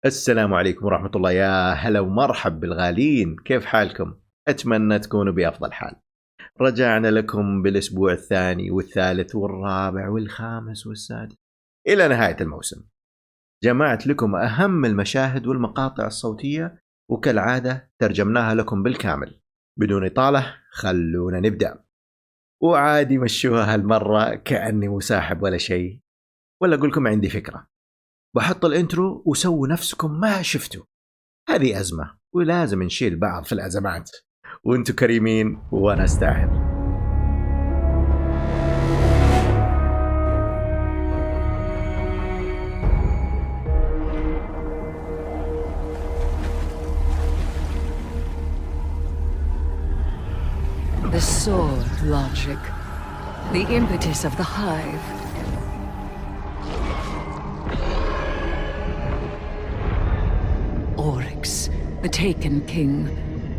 السلام عليكم ورحمة الله، يا هلا ومرحب بالغالين، كيف حالكم؟ أتمنى تكونوا بأفضل حال. رجعنا لكم بالأسبوع الثاني والثالث والرابع والخامس والسادس إلى نهاية الموسم. جمعت لكم أهم المشاهد والمقاطع الصوتية، وكالعادة ترجمناها لكم بالكامل. بدون إطالة خلونا نبدأ. وعادي مشوها هالمرة كأني مساحب ولا شيء، ولا أقولكم عندي فكرة. بحط الانترو وسووا نفسكم ما شفتوا. هذه أزمة ولازم نشيل بعض في الأزمات، وانتوا كريمين وانا استاهل. The sword logic, the impetus of the hive. Oryx, the Taken King,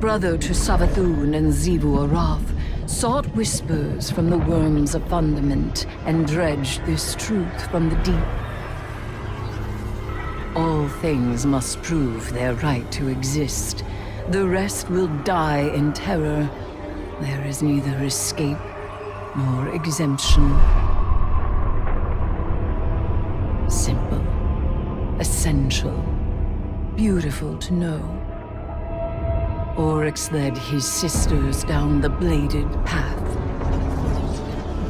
brother to Savathun and Xivu Arath, sought whispers from the worms of fundament and dredged this truth from the deep. All things must prove their right to exist. The rest will die in terror. There is neither escape nor exemption. Simple, essential, beautiful to know. Oryx led his sisters down the bladed path.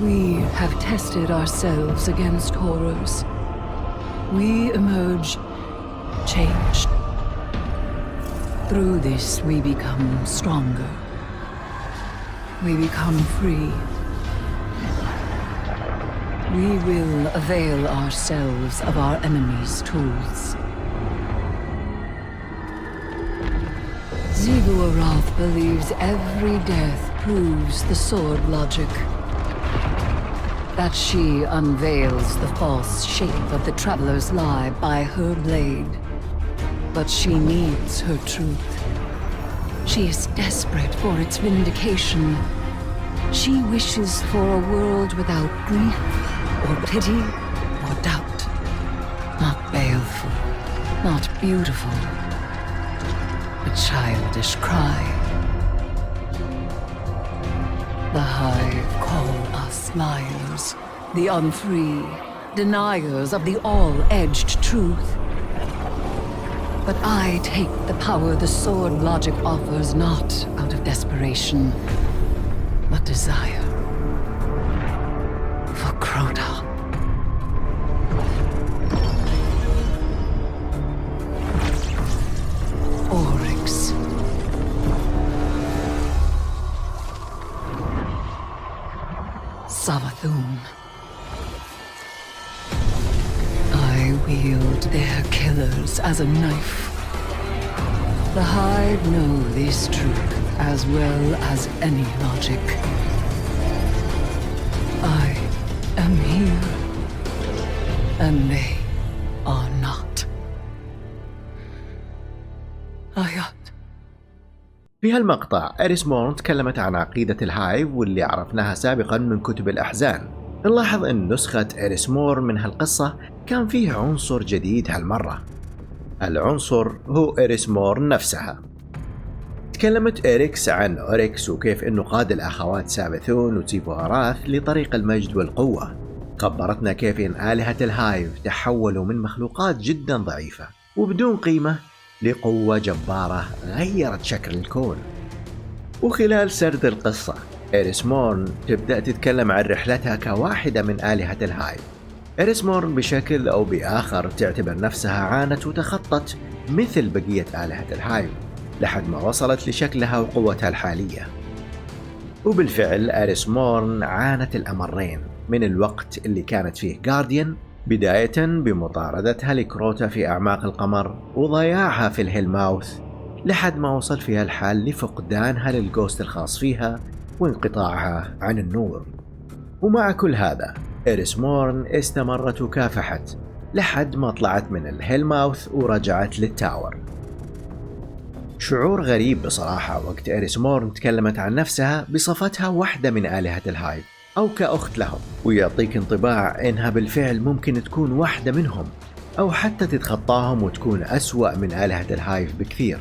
We have tested ourselves against horrors. We emerge changed. Through this we become stronger. We become free. We will avail ourselves of our enemy's tools. Xivu Arath believes every death proves the sword logic. That she unveils the false shape of the traveler's lie by her blade. But she needs her truth. She is desperate for its vindication. She wishes for a world without grief, or pity, or doubt. Not baleful, not beautiful. A childish cry. The hive call us liars, the unfree, deniers of the all-edged truth. But I take the power the sword logic offers not out of desperation, but desire. For Crota. Oryx. Savathun. I wield their killers as a knife. The hive know this truth as well as any logic. I am here, and they are not. في هالمقطع إريسمورن تكلمت عن عقيدة الهايف واللي عرفناها سابقا من كتب الأحزان. نلاحظ أن نسخة إريسمورن من هالقصة كان فيه عنصر جديد هالمرة. العنصر هو إريسمورن نفسها. تكلمت إريكس عن أوريكس وكيف أنه قاد الأخوات سابثون وتيفو هراث لطريق المجد والقوة. خبرتنا كيف أن آلهة الهايف تحولوا من مخلوقات جدا ضعيفة وبدون قيمة لقوة جبارة غيرت شكل الكون. وخلال سرد القصة إريسمورن تبدأ تتكلم عن رحلتها كواحدة من آلهة الهايف. إريسمورن بشكل أو بآخر تعتبر نفسها عانت وتخطت مثل بقية آلهة الهايف لحد ما وصلت لشكلها وقوتها الحالية. وبالفعل إريسمورن عانت الأمرين من الوقت اللي كانت فيه جارديان، بداية بمطاردتها لكروتا في أعماق القمر وضياعها في الهيلماوث لحد ما وصل فيها الحال لفقدانها للجوست الخاص فيها وانقطاعها عن النور. ومع كل هذا إريسمورن استمرت وكافحت لحد ما طلعت من الهيلماوث ورجعت للتاور. شعور غريب بصراحة وقت إريسمورن تكلمت عن نفسها بصفتها واحدة من آلهة الهايف أو كأخت لهم، ويعطيك انطباع إنها بالفعل ممكن تكون واحدة منهم أو حتى تتخطاهم وتكون أسوأ من آلهة الهايف بكثير.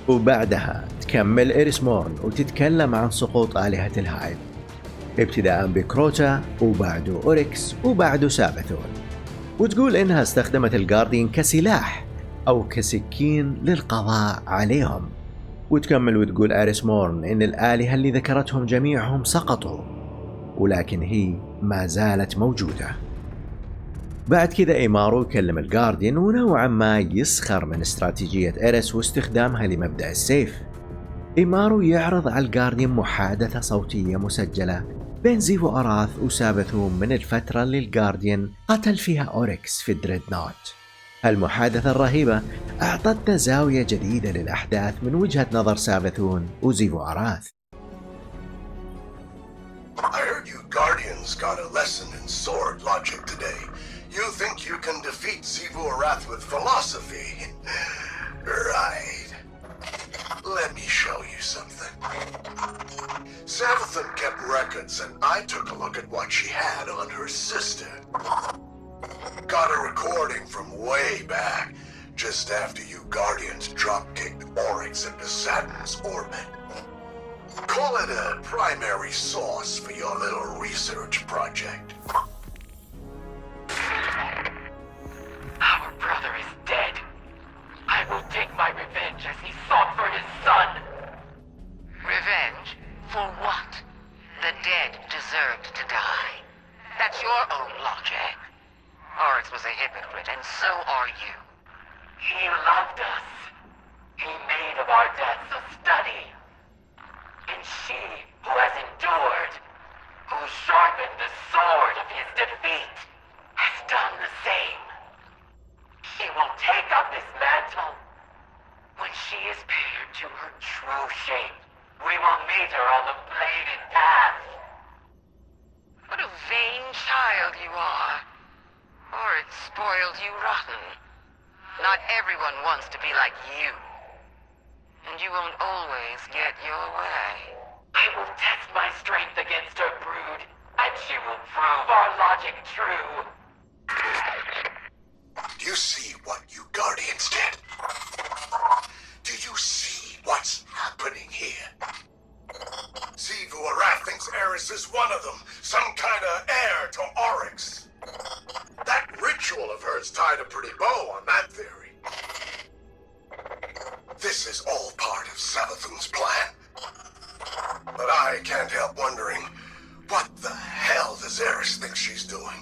وبعدها تكمل إيريسمورن وتتكلم عن سقوط آلهة الهايف، ابتداء بكروتا وبعده أوريكس وبعده سابثون، وتقول إنها استخدمت الجارديان كسلاح أو كسكين للقضاء عليهم. وتكمل وتقول إيريسمورن إن الآلهة اللي ذكرتهم جميعهم سقطوا، ولكن هي ما زالت موجودة. بعد كذا إيمارو يكلم الجارديان ونوعا ما يسخر من استراتيجية إيريس واستخدامها لمبدأ السيف. إيمارو يعرض على الجارديان محادثة صوتية مسجلة بين زيفو أراث وسابثون من الفترة اللي الجارديان قتل فيها أوريكس في الدريدنوت. المحادثة الرهيبة أعطتنا زاوية جديدة للأحداث من وجهة نظر سابثون وزيفو أراث. I heard you Guardians got a lesson in sword logic today. You think you can defeat Xivu Arath with philosophy? Right. Let me show you something. Savathun kept records and I took a look at what she had on her sister. Got a recording from way back, just after you Guardians drop-kicked Oryx into Saturn's orbit. Call it a primary source for your little research project. Our brother is dead. I will take my revenge as he sought for his son. Revenge? For what? The dead deserved to die. That's your own logic. Oryx was a hypocrite, and so are you. He loved us. He made of our deaths a study. And she, who has endured, who sharpened the sword of his defeat, has done the same. She will take up his mantle. When she is paired to her true shape, we will meet her on the bladed path. What a vain child you are. Oryx spoiled you rotten. Not everyone wants to be like you. And you won't always get your way. I will test my strength against her brood, and she will prove our logic true. Do you see what you Guardians did? Do you see what's happening here? Xivu Arath thinks Eris is one of them, some kind of heir to Oryx. That ritual of hers tied a pretty bow on that theory. This is all part of Savathun's plan. But I can't help wondering, what the hell does Eris think she's doing?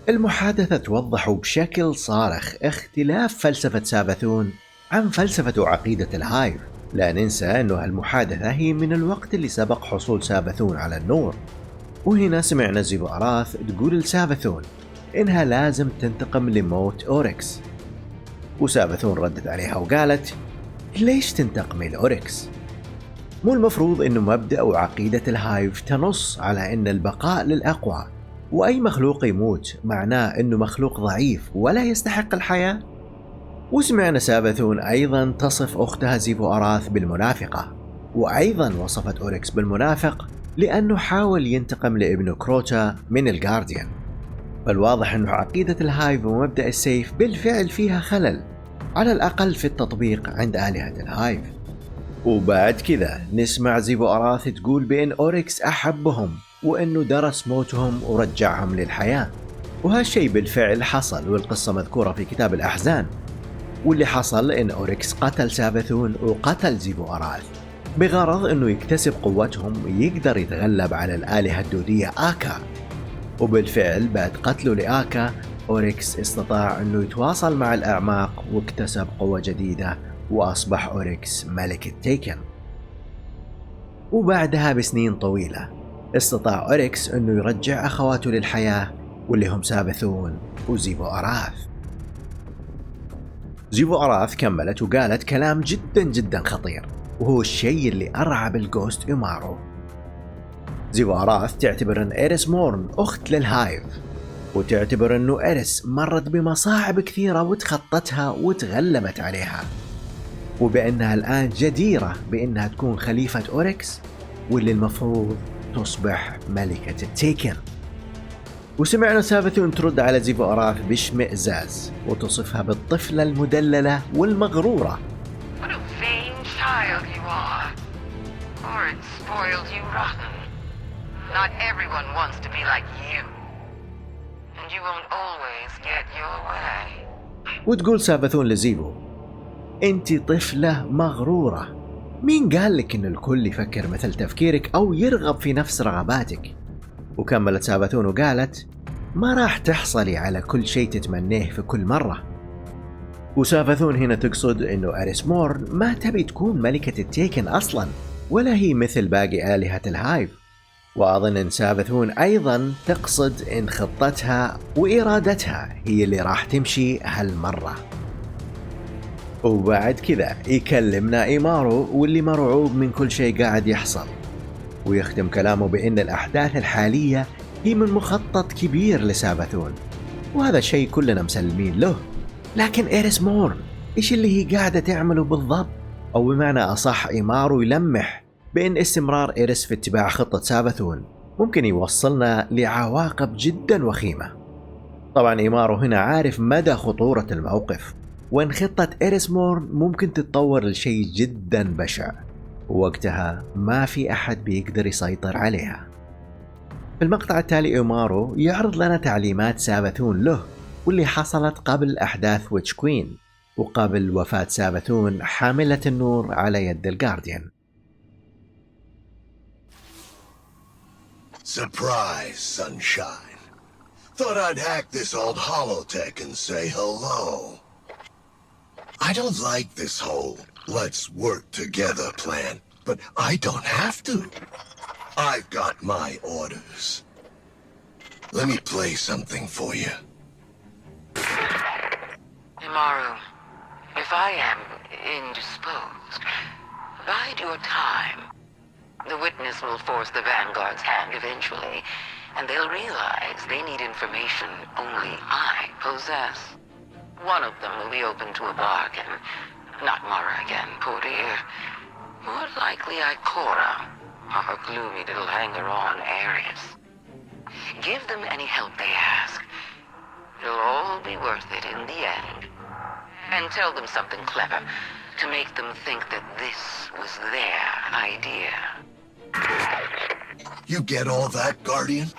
المحادثة توضح بشكل صارخ اختلاف فلسفة سابثون عن فلسفة وعقيدة الهايف. لا ننسى أنه المحادثة هي من الوقت اللي سبق حصول سابثون على النور. وهنا سمعنا زيفو أراث تقول لسابثون إنها لازم تنتقم لموت أوريكس، وسابثون ردت عليها وقالت ليش تنتقمي لأوريكس؟ مو المفروض إنه مبدأ وعقيدة الهايف تنص على إن البقاء للأقوى، وأي مخلوق يموت معناه إنه مخلوق ضعيف ولا يستحق الحياة؟ وسمعنا سابثون أيضا تصف أختها زيفو أراث بالمنافقة، وأيضا وصفت أوريكس بالمنافق لأنه حاول ينتقم لابنه كروتا من الجارديان. فالواضح أنه عقيدة الهايف ومبدأ السيف بالفعل فيها خلل، على الأقل في التطبيق عند آلهة الهايف. وبعد كذا نسمع زيفو أراث تقول بأن أوريكس أحبهم وأنه درس موتهم ورجعهم للحياة، وهالشيء بالفعل حصل، والقصة مذكورة في كتاب الأحزان. واللي حصل إن أوريكس قتل سابثون وقتل زيفو أراث بغرض أنه يكتسب قوتهم ويقدر يتغلب على الآلهة الدودية آكا. وبالفعل بعد قتله لآكا، أوريكس استطاع أنه يتواصل مع الأعماق واكتسب قوة جديدة، وأصبح أوريكس ملك التيكن. وبعدها بسنين طويلة استطاع أوريكس أنه يرجع أخواته للحياة، واللي هم سابثون وزيفو أراث. زيفو أراث كملت وقالت كلام جدا جدا خطير، وهو الشيء اللي أرعب الجوست إيمارو. زيفو أراث تعتبر أن إيريس مورن أخت للهايف، وتعتبر أنه إيريس مرت بمصاعب كثيرة وتخطتها وتغلبت عليها، وبأنها الآن جديرة بأنها تكون خليفة أوريكس، واللي المفروض تصبح ملكة التيكن. وسمعنا سافثون ترد على زيفو أراث باشمئزاز وتصفها بالطفلة المدللة والمغرورة. What a vain child you are. Or it spoiled you rotten. Not everyone wants to be like you. And you won't always get your way. وتقول سافثون لزيفو: انتي طفلة مغرورة. مين قال لك ان الكل يفكر مثل تفكيرك او يرغب في نفس رغباتك؟ وكملت سافثون وقالت: ما راح تحصلي على كل شيء تتمنيه في كل مرة. وسافثون هنا تقصد انه اريسمور ما تبي تكون ملكة التيكن اصلا، ولا هي مثل باقي آلهة الهايف. واظن ان سافثون ايضا تقصد ان خطتها وارادتها هي اللي راح تمشي هالمرة. وبعد كذا يكلمنا إيمارو واللي مرعوب من كل شيء قاعد يحصل، ويختم كلامه بأن الأحداث الحالية هي من مخطط كبير لسافثون، وهذا شيء كلنا مسلمين له. لكن إيريسمور إيش اللي هي قاعدة تعمله بالضبط؟ أو بمعنى أصح إيمارو يلمح بأن استمرار إيريس في اتباع خطة سافثون ممكن يوصلنا لعواقب جدا وخيمة. طبعا إيمارو هنا عارف مدى خطورة الموقف، وإن خطة إيريسمور ممكن تتطور لشيء جدا بشع، ووقتها ما في أحد بيقدر يسيطر عليها. في المقطع التالي إيمارو يعرض لنا تعليمات سافثون له واللي حصلت قبل أحداث ويتش كوين وقبل وفاة سافثون حاملة النور على يد الجارديان. Surprise, sunshine. Thought I'd hack this old holotech and say hello. I don't like this whole let's work together plan, but I don't have to. I've got my orders. Let me play something for you. Imaru, if I am indisposed, bide your time. The witness will force the Vanguard's hand eventually, and they'll realize they need information only I possess. One of them will be open to a bargain. Not Mara again, poor dear. More likely Ikora, or her gloomy little hanger-on Ares. Give them any help they ask. It'll all be worth it in the end. And tell them something clever to make them think that this was their idea. You get all that, Guardian?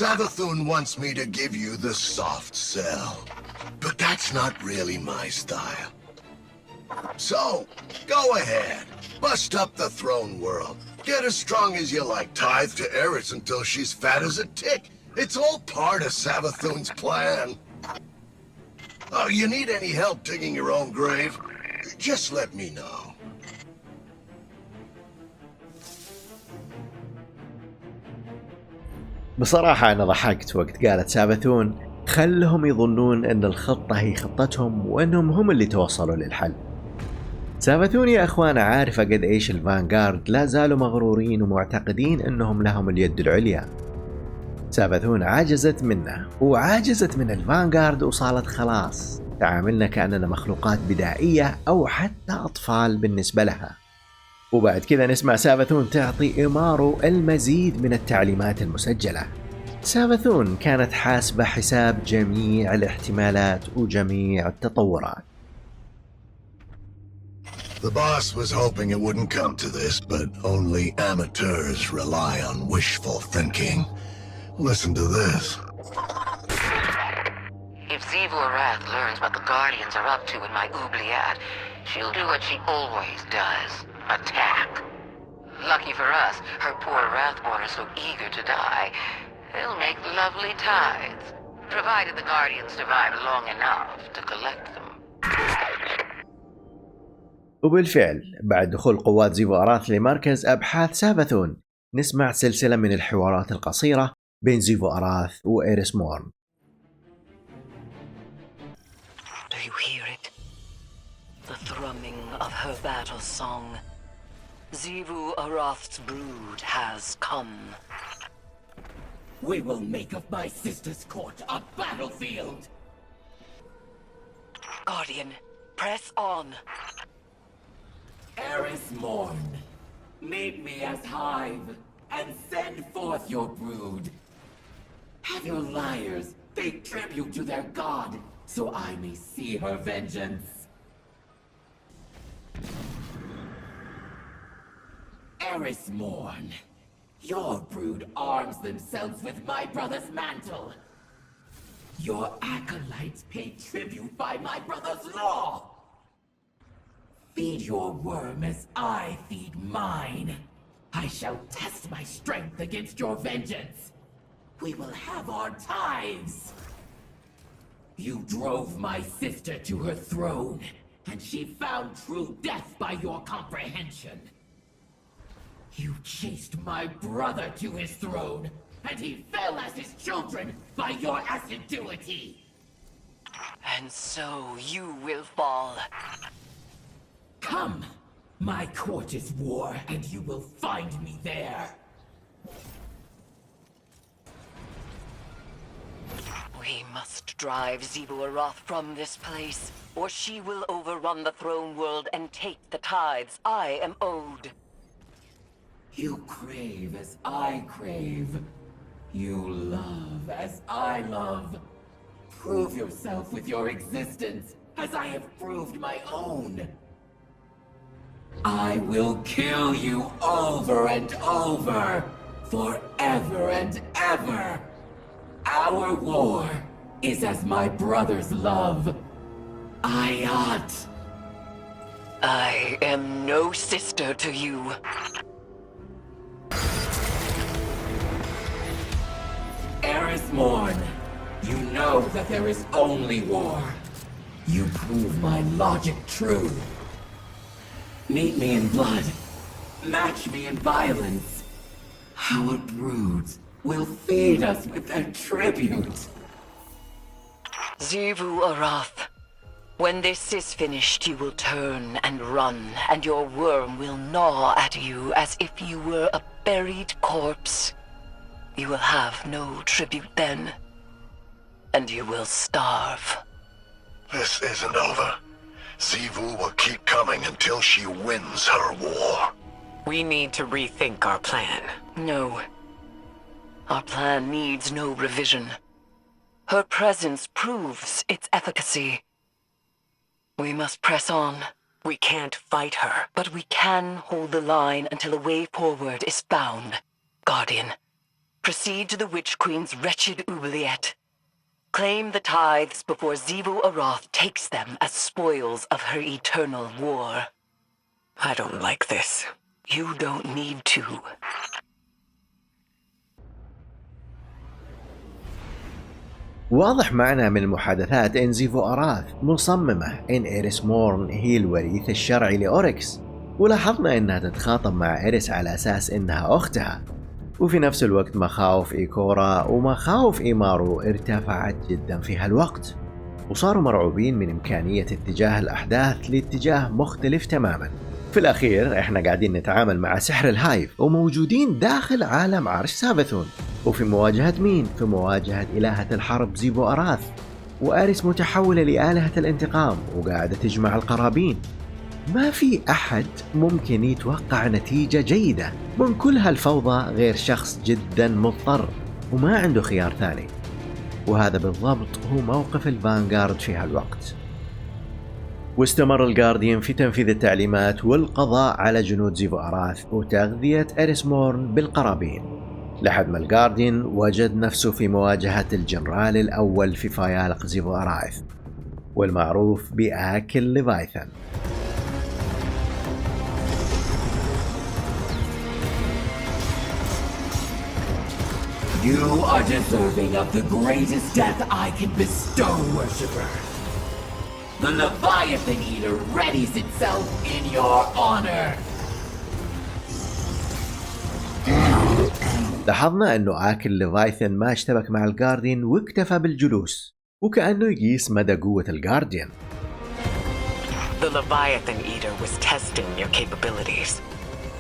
Savathun wants me to give you the soft sell. But that's not really my style. So, go ahead. Bust up the throne world. Get as strong as you like. Tithe to Eris until she's fat as a tick. It's all part of Savathun's plan. Oh, you need any help digging your own grave? Just let me know. بصراحة أنا ضحكت وقت قالت سافثون خلهم يظنون أن الخطة هي خطتهم وأنهم هم اللي توصلوا للحل. سافثون يا أخوان عارفة قد إيش الفانغارد لا زالوا مغرورين ومعتقدين أنهم لهم اليد العليا. سافثون عاجزت منه وعاجزت من الفانغارد وصارت خلاص تعاملنا كأننا مخلوقات بدائية أو حتى أطفال بالنسبة لها. وبعد كذا نسمع سافثون تعطي إيمارو المزيد من التعليمات المسجلة. سافثون كانت حاسبة حساب جميع الاحتمالات وجميع التطورات. The boss was hoping it wouldn't come to this, but only amateurs rely on wishful thinking. Listen to this. If Zivu Arath learns what the Guardians are up to in my oubliette, she'll do what she always does. Attack. Lucky for us, her poor Wrathborn are so eager to die. They'll make lovely tithes, provided the Guardians survive long enough to collect them. وبالفعل بعد دخول قوات زيفو أراث لمركز أبحاث سافثون نسمع سلسلة من الحوارات القصيرة بين زيفو أراث وإيريسمور. Do you hear it? The thrumming of her battle song. Zivu Arath's brood has come. We will make of my sister's court a battlefield! Guardian, press on. Eris Morn, meet me as Hive, and send forth your brood. Have your liars pay tribute to their god, so I may see her vengeance. Eris Morn, your brood arms themselves with my brother's mantle. Your acolytes pay tribute by my brother's law. Feed your worm as I feed mine. I shall test my strength against your vengeance. We will have our tithes. You drove my sister to her throne, and she found true death by your comprehension. You chased my brother to his throne, and he fell as his children by your assiduity. And so you will fall. Come, my court is war, and you will find me there. We must drive Zebu-Arath from this place, or she will overrun the throne world and take the tithes I am owed. You crave as I crave. You love as I love. Prove yourself with your existence, as I have proved my own. I will kill you over and over, forever and ever. Our war is as my brother's love. Ayat! I am no sister to you. Eris Morn, you know that there is only war. You prove my logic true. Meet me in blood. Match me in violence. Our broods will feed us with their tribute. Zebu-Arath, when this is finished, you will turn and run, and your worm will gnaw at you as if you were a buried corpse. You will have no tribute then, and you will starve. This isn't over. Zebu will keep coming until she wins her war. We need to rethink our plan. No. Our plan needs no revision. Her presence proves its efficacy. We must press on. We can't fight her. But we can hold the line until a way forward is found. Guardian, proceed to the Witch Queen's wretched oubliette. Claim the tithes before Zebu-Arath takes them as spoils of her eternal war. I don't like this. You don't need to. واضح معنا من المحادثات إن زيفو-أراث مصممة إن إيريس مورن هي الوريث الشرعي لأوريكس، ولاحظنا إنها تتخاطب مع إيريس على أساس إنها أختها، وفي نفس الوقت مخاوف إيكورا ومخاوف إيمارو ارتفعت جدا في هالوقت، وصاروا مرعوبين من إمكانية اتجاه الأحداث لاتجاه مختلف تماما. في الأخير إحنا قاعدين نتعامل مع سحر الهايف وموجودين داخل عالم عرش سابثون، وفي مواجهة مين؟ في مواجهة إلهة الحرب زيبو-أراث، وآريس متحولة لآلهة الانتقام وقاعدة تجمع القرابين. ما في أحد ممكن يتوقع نتيجة جيدة من كل هالفوضى غير شخص جدا مضطر وما عنده خيار ثاني، وهذا بالضبط هو موقف الفانغارد في هالوقت. واستمر الجارديان في تنفيذ التعليمات والقضاء على جنود زيفو-أراث وتغذية إيريس مورن بالقرابين، لحد ما الجارديان وجد نفسه في مواجهة الجنرال الأول في فيالق زيفو-أراث والمعروف بآكل ليفايثن. You are deserving of the greatest death I can bestow, worshipper. The Leviathan Eater readies itself in your honor. لاحظنا أنه آكل ليفايثن ما اشتبك مع الجارديان واكتفى بالجلوس، وكأنه يقيس مدى قوة الجارديان. The Leviathan Eater was testing your capabilities.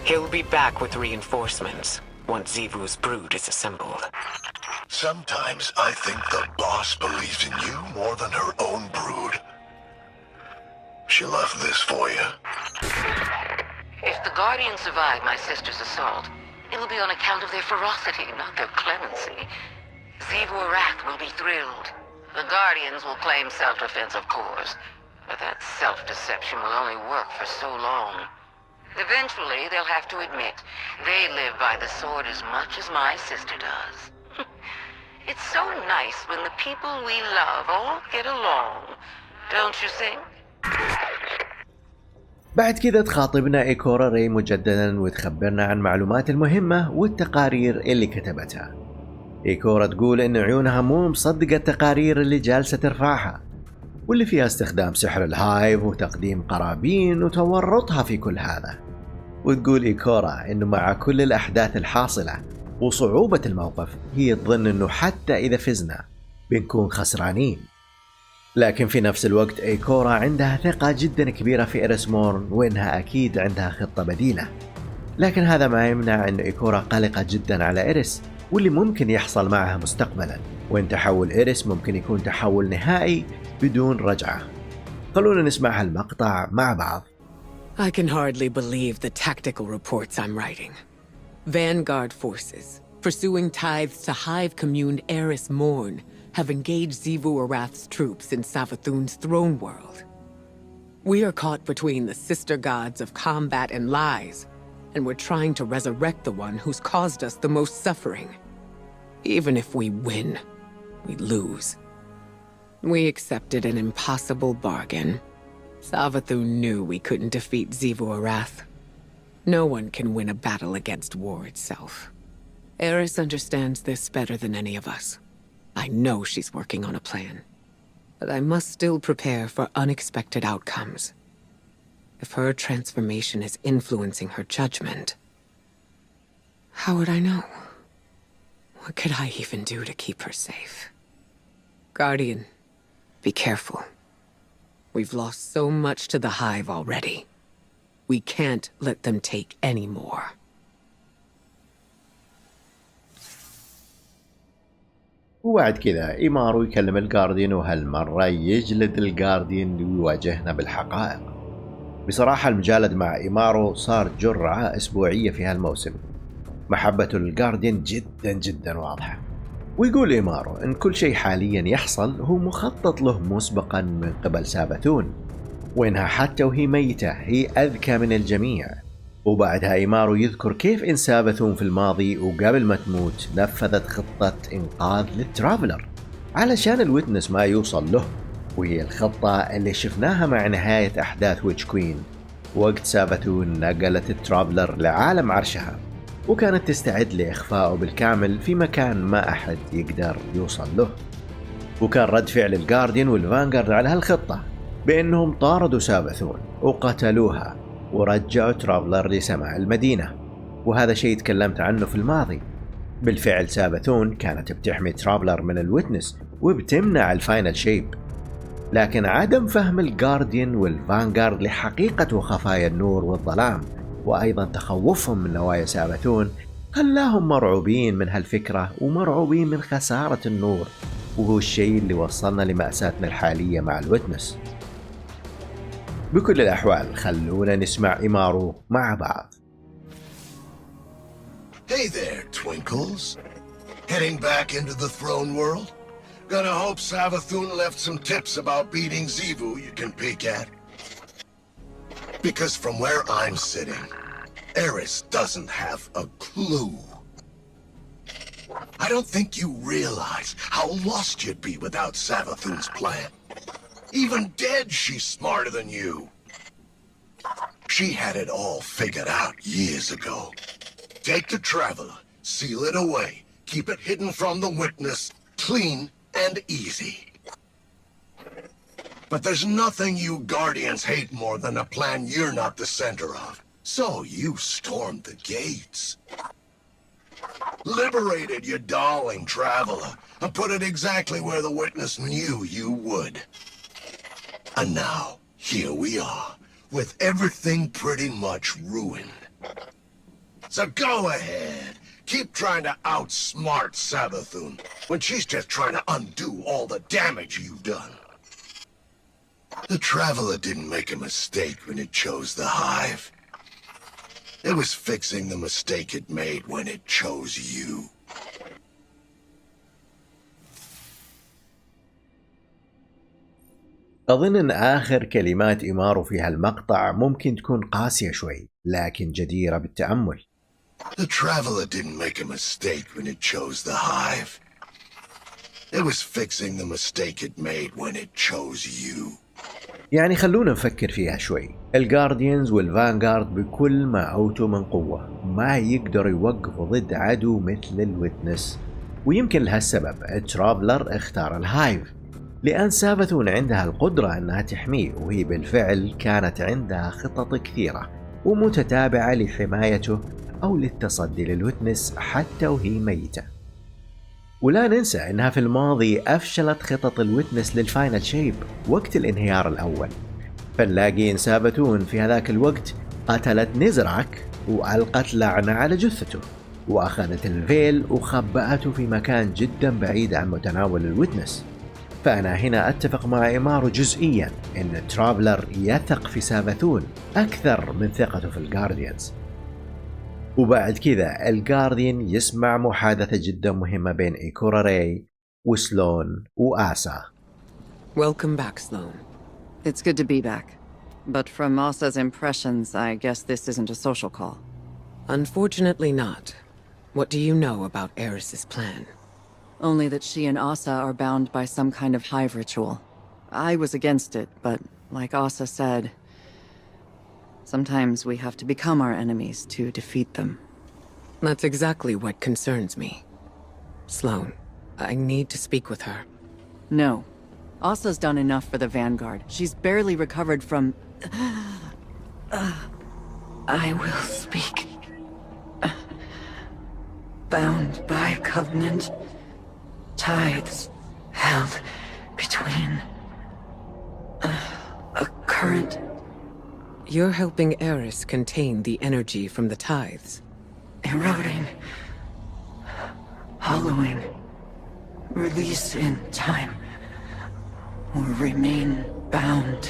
He'll be back with reinforcements once Zevu's brood is assembled. Sometimes I think the boss believes in you more than her own brood. She left this for you. If the Guardians survive my sister's assault, it will be on account of their ferocity, not their clemency. Zivu-Arath will be thrilled. The Guardians will claim self-defense, of course, but that self-deception will only work for so long. Eventually, they'll have to admit they live by the sword as much as my sister does. It's so nice when the people we love all get along, don't you think? بعد كذا تخاطبنا إيكورا ري مجددا وتخبرنا عن معلومات المهمة والتقارير اللي كتبتها. إيكورا تقول إن عيونها مو مصدقة التقارير اللي جالسة ترفعها، واللي فيها استخدام سحر الهايف وتقديم قرابين وتورطها في كل هذا. وتقول إيكورا إنه مع كل الأحداث الحاصلة وصعوبة الموقف هي تظن إنه حتى إذا فزنا بنكون خسرانين. لكن في نفس الوقت إيكورا عندها ثقة جدا كبيرة في إريسمورن وإنها أكيد عندها خطة بديلة. لكن هذا ما يمنع أن إيكورا قلقة جدا على إيريس واللي ممكن يحصل معها مستقبلا، وإن تحول إيريس ممكن يكون تحول نهائي بدون رجعة. خلونا نسمع هالمقطع مع بعض. I can hardly believe the tactical reports I'm writing. Vanguard forces, pursuing tithes to Hive-communed Eris Morn, have engaged Zivu-Arath's troops in Savathun's throne world. We are caught between the sister gods of combat and lies, and we're trying to resurrect the one who's caused us the most suffering. Even if we win, we lose. We accepted an impossible bargain. Savathun knew we couldn't defeat Zivu-Arath. No one can win a battle against war itself. Eris understands this better than any of us. I know she's working on a plan, but I must still prepare for unexpected outcomes. If her transformation is influencing her judgment, how would I know? What could I even do to keep her safe? Guardian, be careful. We've lost so much to the Hive already. We can't let them take any more. وبعد كذا إيمارو يكلم الجارديان، وهالمرة يجلد الجارديان ويواجهنا بالحقائق. بصراحة المجالد مع إيمارو صار جرعة أسبوعية في هالموسم. محبته للجارديان جدا جدا واضحة. ويقول إيمارو إن كل شيء حاليا يحصل هو مخطط له مسبقا من قبل سابثون، وإنها حتى وهي ميتة هي أذكى من الجميع. وبعدها إيمارو يذكر كيف إن سابثون في الماضي وقبل ما تموت نفذت خطة إنقاذ للترافلر علشان الويتنس ما يوصل له، وهي الخطة اللي شفناها مع نهاية أحداث ويتش كوين وقت سابثون نقلت الترافلر لعالم عرشها، وكانت تستعد لإخفائه بالكامل في مكان ما أحد يقدر يوصل له. وكان رد فعل الجارديان والفانغارد على هالخطة بأنهم طاردوا سابثون وقتلوها ورجعوا ترافلر لسماء المدينة، وهذا شيء تكلمت عنه في الماضي. بالفعل سابثون كانت بتحمي ترافلر من الويتنس وبتمنع الفاينل شيب، لكن عدم فهم الجارديان والفانغارد لحقيقة وخفايا النور والظلام وأيضا تخوفهم من نوايا سابثون خلاهم مرعوبين من هالفكرة ومرعوبين من خسارة النور، وهو الشيء اللي وصلنا لمأساتنا الحالية مع الويتنس. بكل الأحوال خلونا نسمع إيمارو مع بعض. Hey there, Twinkles. Heading back into the throne world? Gonna hope Savathun left some tips about beating Zivu you can peek at. Because from where I'm sitting, Eris doesn't have a clue. I don't think you realize how lost you'd be without Savathun's plan. Even dead, she's smarter than you. She had it all figured out years ago. Take the Traveler, seal it away, keep it hidden from the witness, clean and easy. But there's nothing you Guardians hate more than a plan you're not the center of. So you stormed the gates. Liberated your darling Traveler and put it exactly where the witness knew you would. And now, here we are, with everything pretty much ruined. So go ahead, keep trying to outsmart Savathun when she's just trying to undo all the damage you've done. The Traveler didn't make a mistake when it chose the Hive. It was fixing the mistake it made when it chose you. أظن أن آخر كلمات إيمارو في هالمقطع ممكن تكون قاسية شوي، لكن جديرة بالتأمل. The traveler didn't make a mistake when it chose the hive. It was fixing the mistake it made when it chose you. يعني خلونا نفكر فيها شوي. الجارديانز والفانغارد بكل ما أوتوا من قوة ما يقدروا يوقفوا ضد عدو مثل الويتنس، ويمكن لهالسبب الترافلر اختار الهايف، لأن سابثون عندها القدرة أنها تحميه، وهي بالفعل كانت عندها خطط كثيرة ومتتابعة لحمايته أو للتصدي للويتنس حتى وهي ميتة. ولا ننسى أنها في الماضي أفشلت خطط الويتنس للفاينل شيب وقت الانهيار الأول، فنلاقي إن سابثون في هذاك الوقت قتلت نزراك وألقت لعنة على جثته، وأخذت الفيل وخبأته في مكان جدا بعيد عن متناول الويتنس. فأنا هنا أتفق مع إيمارو جزئيا أن الترافلر يثق في سابثون أكثر من ثقته في الجارديانز. وبعد كذا الجارديان يسمع محادثة جدا مهمة بين إيكورا راي وسلون وآسا. Welcome back, Sloan. It's good to be back. But from Asa's impressions, I guess this isn't a social call. Unfortunately not. What do you know about Eris's plan? Only that she and Asa are bound by some kind of hive ritual. I was against it, but like Asa said, sometimes we have to become our enemies to defeat them. That's exactly what concerns me. Sloan, I need to speak with her. No. Asa's done enough for the Vanguard. She's barely recovered from... I will speak. Bound by covenant. Tides held between a current. You're helping Eris contain the energy from the tithes. Eroding. Hollowing. Release in time. Or remain bound.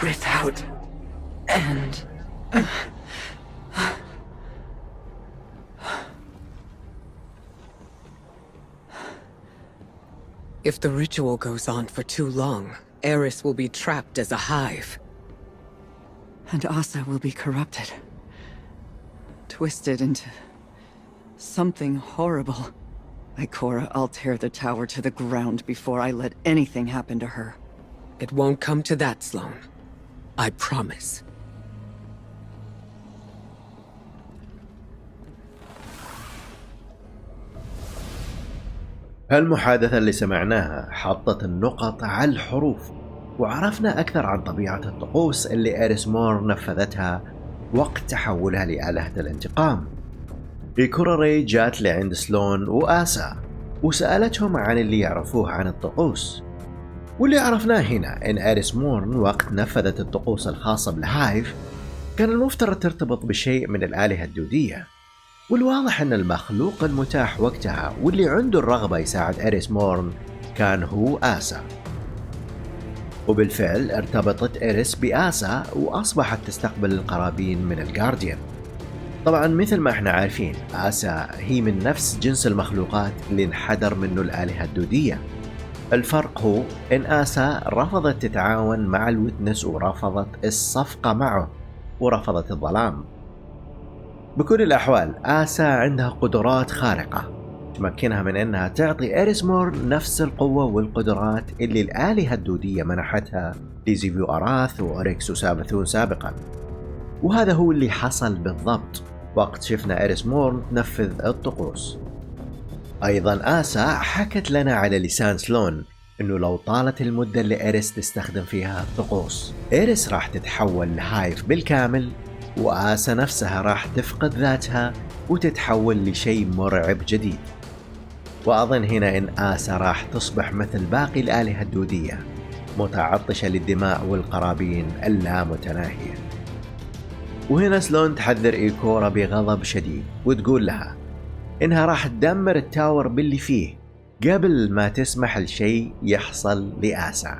Without end. If the ritual goes on for too long, Eris will be trapped as a hive. And Asa will be corrupted. Twisted into something horrible. Ikora, I'll tear the tower to the ground before I let anything happen to her. It won't come to that, Sloan. I promise. هالمحادثة اللي سمعناها حطت النقط على الحروف، وعرفنا أكثر عن طبيعة الطقوس اللي إيريس مور نفذتها وقت تحولها لآلهة الانتقام. إيكورا راي جات لعند سلون وآسا وسألتهم عن اللي يعرفوه عن الطقوس، واللي عرفناه هنا إن إيريس مور وقت نفذت الطقوس الخاصة بالهايف كان المفترض ترتبط بشيء من الآلهة الدودية، والواضح أن المخلوق المتاح وقتها واللي عنده الرغبة يساعد إيريس مورن كان هو آسا. وبالفعل ارتبطت إيريس بآسا وأصبحت تستقبل القرابين من الجارديان. طبعا مثل ما احنا عارفين آسا هي من نفس جنس المخلوقات اللي انحدر منه الآلهة الدودية. الفرق هو إن آسا رفضت تتعاون مع الويتنس ورفضت الصفقة معه ورفضت الظلام. بكل الأحوال آسا عندها قدرات خارقة تمكنها من أنها تعطي إيريس مور نفس القوة والقدرات اللي الآلهة الدودية منحتها لزيفيو أراث وأوريكس وسابثون سابقا، وهذا هو اللي حصل بالضبط وقت شفنا إيريس مور تنفذ الطقوس. أيضا آسا حكت لنا على لسان سلون أنه لو طالت المدة اللي إيريس تستخدم فيها الطقوس إيريس راح تتحول لهايف بالكامل، وآسا نفسها راح تفقد ذاتها وتتحول لشيء مرعب جديد. وأظن هنا إن آسا راح تصبح مثل باقي الآلهة الدودية متعطشة للدماء والقرابين اللامتناهية. وهنا سلون تحذر إيكورا بغضب شديد وتقول لها إنها راح تدمر التاور باللي فيه قبل ما تسمح لشيء يحصل لآسا.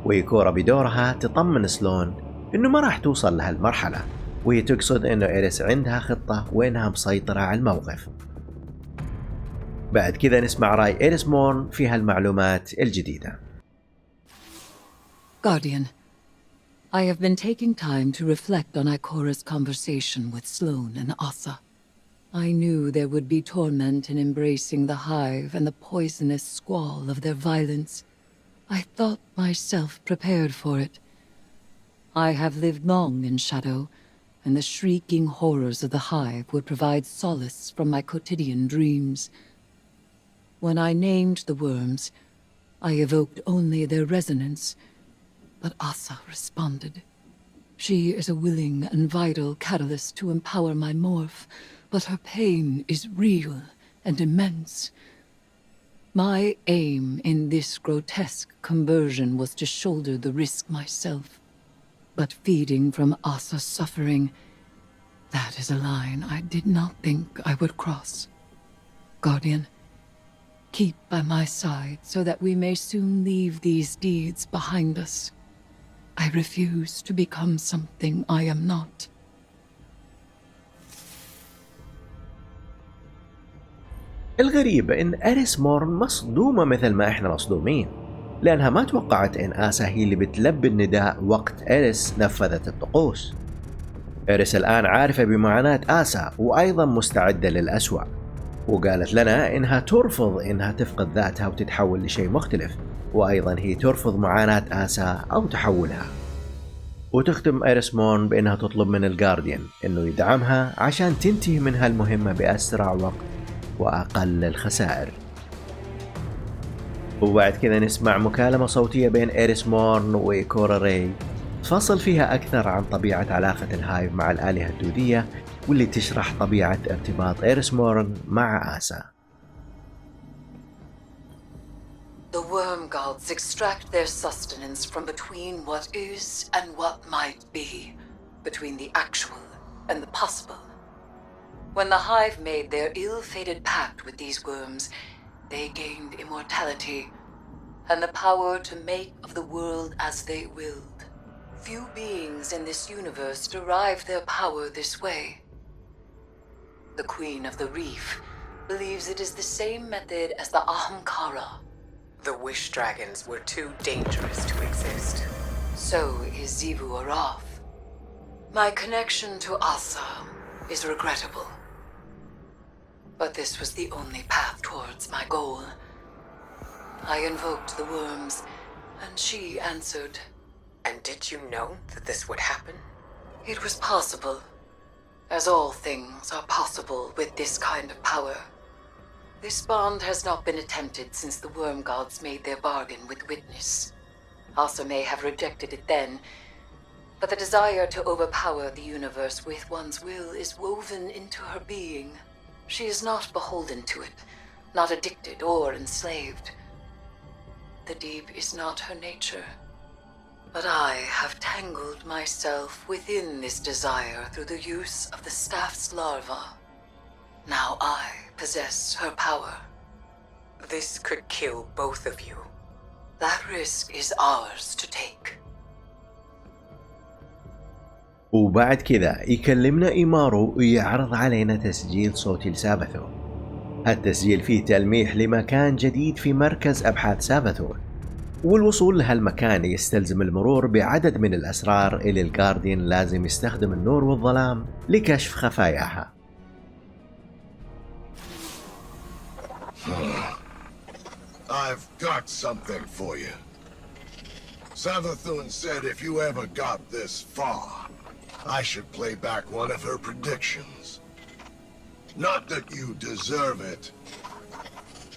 وإيكورا بدورها تطمن سلون إنه ما راح توصل لهالمرحلة، وهي تقصد إنه إيريس عندها خطة وإنها مسيطرة على الموقف. بعد كذا نسمع رأي إيريس مورن في هالمعلومات الجديدة. Guardian, I have been taking time to reflect on Ikora's conversation with Sloane and Asa. I knew there would be torment in embracing the Hive and the poisonous squall of their violence. I thought myself prepared for it. I have lived long in shadow, and the shrieking horrors of the Hive would provide solace from my quotidian dreams. When I named the worms, I evoked only their resonance, but Asa responded. She is a willing and vital catalyst to empower my morph, but her pain is real and immense. My aim in this grotesque conversion was to shoulder the risk myself. But feeding from Asa's suffering, that is a line I did not think I would cross. Guardian, keep by my side so that we may soon leave these deeds behind us. I refuse to become something I am not. الغريب إن أريس مورن مصدومة مثل ما إحنا مصدومين، لأنها ما توقعت إن آسا هي اللي بتلبي النداء وقت أريس نفذت الطقوس. أريس الآن عارفة بمعاناة آسا وأيضا مستعدة للأسوأ، وقالت لنا إنها ترفض إنها تفقد ذاتها وتتحول لشيء مختلف، وأيضا هي ترفض معاناة آسا أو تحولها. وتختم أريس مورن بإنها تطلب من الجارديان إنه يدعمها عشان تنتهي من هالمهمة بأسرع وقت وأقل الخسائر. وبعد كذا نسمع مكالمة صوتية بين إيريس مورن وإيكورا راي تفصل فيها أكثر عن طبيعة علاقة الهايف مع الآلهة الدودية، واللي تشرح طبيعة ارتباط إيريس مورن مع آسا. The worm gods extract their sustenance from between what is and what might be, between the actual and the possible. When the Hive made their ill-fated pact with these worms, they gained immortality and the power to make of the world as they willed. Few beings in this universe derive their power this way. The Queen of the Reef believes it is the same method as the Ahamkara. The Wish Dragons were too dangerous to exist. So is Xivu Arath. My connection to Asa is regrettable. But this was the only path towards my goal. I invoked the worms, and she answered. And did you know that this would happen? It was possible, as all things are possible with this kind of power. This bond has not been attempted since the worm gods made their bargain with Witness. Asa may have rejected it then, but the desire to overpower the universe with one's will is woven into her being. She is not beholden to it, not addicted or enslaved. The deep is not her nature. But I have tangled myself within this desire through the use of the staff's larva. Now I possess her power. This could kill both of you. That risk is ours to take. وبعد كذا يكلمنا إيمارو ويعرض علينا تسجيل صوتي لسابثو. هالتسجيل فيه تلميح لمكان جديد في مركز أبحاث سابثو، والوصول لهالمكان يستلزم المرور بعدد من الأسرار اللي الجارديان لازم يستخدم النور والظلام لكشف خفاياها. I've got something for you. Savathun said if you ever got this far, I should play back one of her predictions. Not that you deserve it,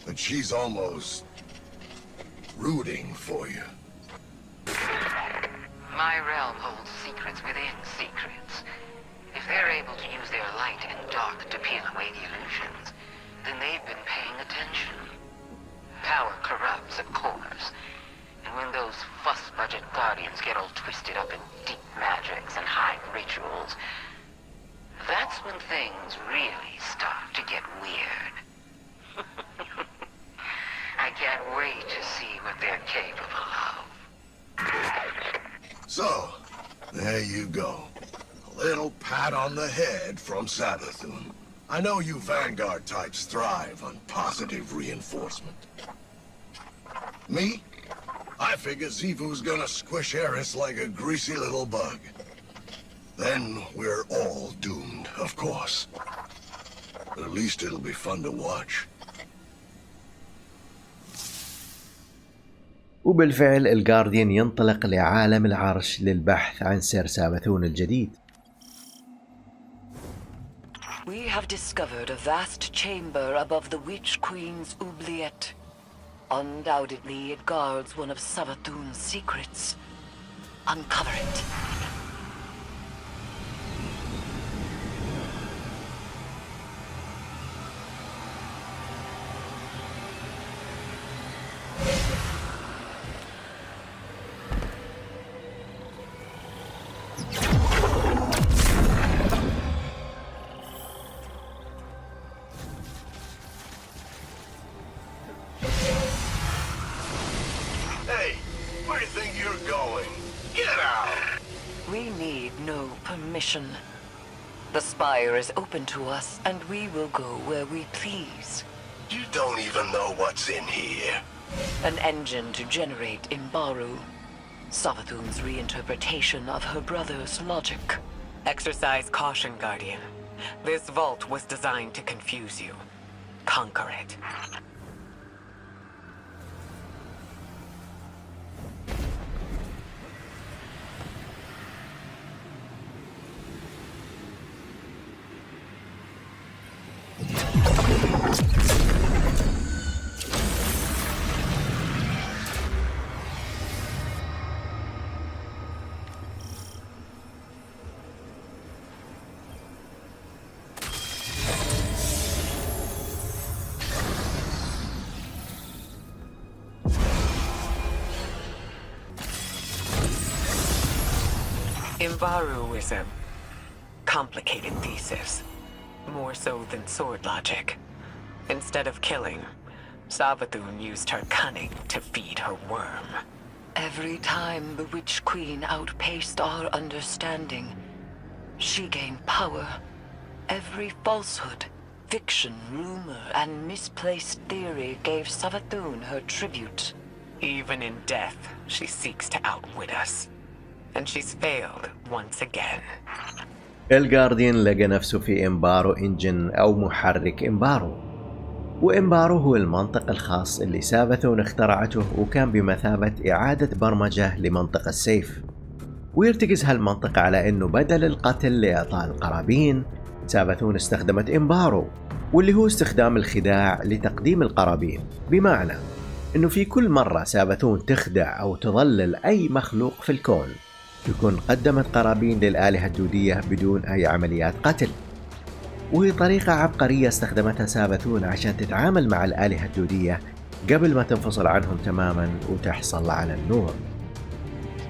but she's almost rooting for you. My realm holds secrets within secrets. If they're able to use their light and dark to peel away the illusions, then they've been paying attention. Power corrupts, of course. And when those fuss-budget guardians get all twisted up in deep magics and high rituals, that's when things really start to get weird. I can't wait to see what they're capable of. So, there you go. A little pat on the head from Savathun. I know you Vanguard types thrive on positive reinforcement. Me? I figure Zivu's gonna squish Eris like a greasy little bug. Then we're all doomed, of course. But at least it'll be fun to watch. وبالفعل الجارديان ينطلق لعالم العرش للبحث عن سير سابثون الجديد. We have discovered a vast chamber above the Witch Queen's oubliette. Undoubtedly, it guards one of Savathun's secrets. Uncover it. The spire is open to us, and we will go where we please. You don't even know what's in here. An engine to generate Imbaru. Savathun's reinterpretation of her brother's logic. Exercise caution, Guardian. This vault was designed to confuse you. Conquer it. Imbaru is a complicated thesis, more so than sword logic. Instead of killing, Savathun used her cunning to feed her worm. Every time the Witch Queen outpaced our understanding, she gained power. Every falsehood, fiction, rumor, and misplaced theory gave Savathun her tribute. Even in death, she seeks to outwit us. And she's failed once again. الجارديان لقى نفسه في إمبارو إنجن أو محرك إمبارو، وإمبارو هو المنطق الخاص اللي سابثون اخترعته، وكان بمثابة إعادة برمجة لمنطق السيف. ويرتكز هالمنطق على إنه بدل القتل لإعطاء القرابين، سابثون استخدمت إمبارو، واللي هو استخدام الخداع لتقديم القرابين. بمعنى إنه في كل مرة سابثون تخدع أو تضلل أي مخلوق في الكون، تكون قدمت قرابين للآلهة الدودية بدون أي عمليات قتل. وهي طريقة عبقرية استخدمتها سابثون عشان تتعامل مع الآلهة الدودية قبل ما تنفصل عنهم تماما وتحصل على النور.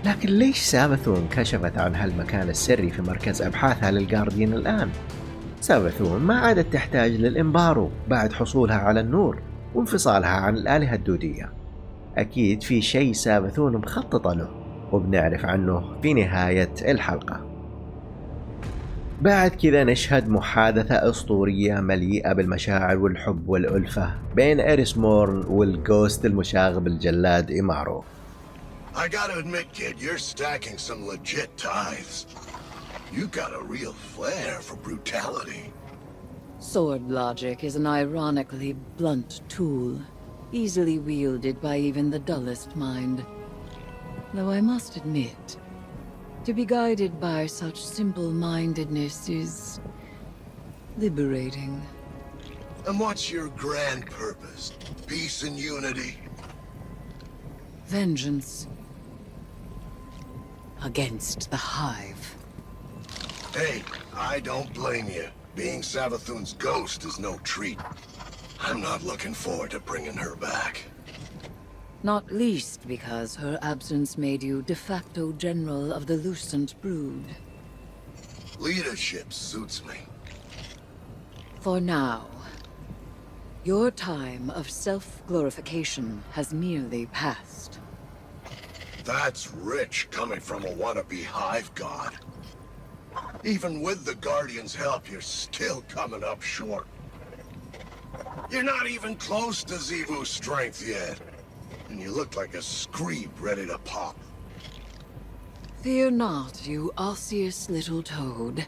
لكن ليش سابثون كشفت عن هالمكان السري في مركز أبحاثها للجارديان الآن؟ سابثون ما عادت تحتاج للإمبارو بعد حصولها على النور وانفصالها عن الآلهة الدودية. أكيد في شيء سابثون مخططة له، وبنعرف عنه في نهاية الحلقة. بعد كذا نشهد محادثة أسطورية مليئة بالمشاعر والحب والألفة بين إيريس مورن والجوست المشاغب الجلاد إيمارو. I gotta admit, kid, you're stacking some legit tithes. You got a real flair for brutality. Sword logic is an ironically blunt tool, easily wielded by even the dullest mind. Though I must admit, to be guided by such simple-mindedness is liberating. And what's your grand purpose? Peace and unity? Vengeance. Against the Hive. Hey, I don't blame you. Being Savathun's ghost is no treat. I'm not looking forward to bringing her back. Not least because her absence made you de facto general of the Lucent Brood. Leadership suits me. For now, your time of self-glorification has merely passed. That's rich coming from a wannabe hive god. Even with the Guardian's help, you're still coming up short. You're not even close to Zivu's strength yet. and you look like a screeb ready to pop. Fear not, you osseous little toad.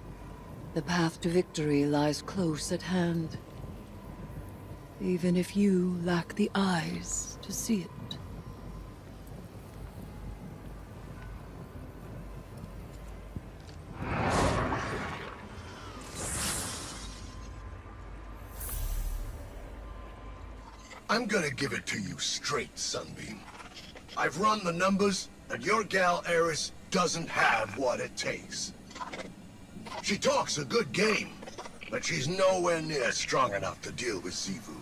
The path to victory lies close at hand. Even if you lack the eyes to see it. I'm gonna give it to you straight, Sunbeam. I've run the numbers, and your gal Eris doesn't have what it takes. She talks a good game, but she's nowhere near strong enough to deal with Xivu.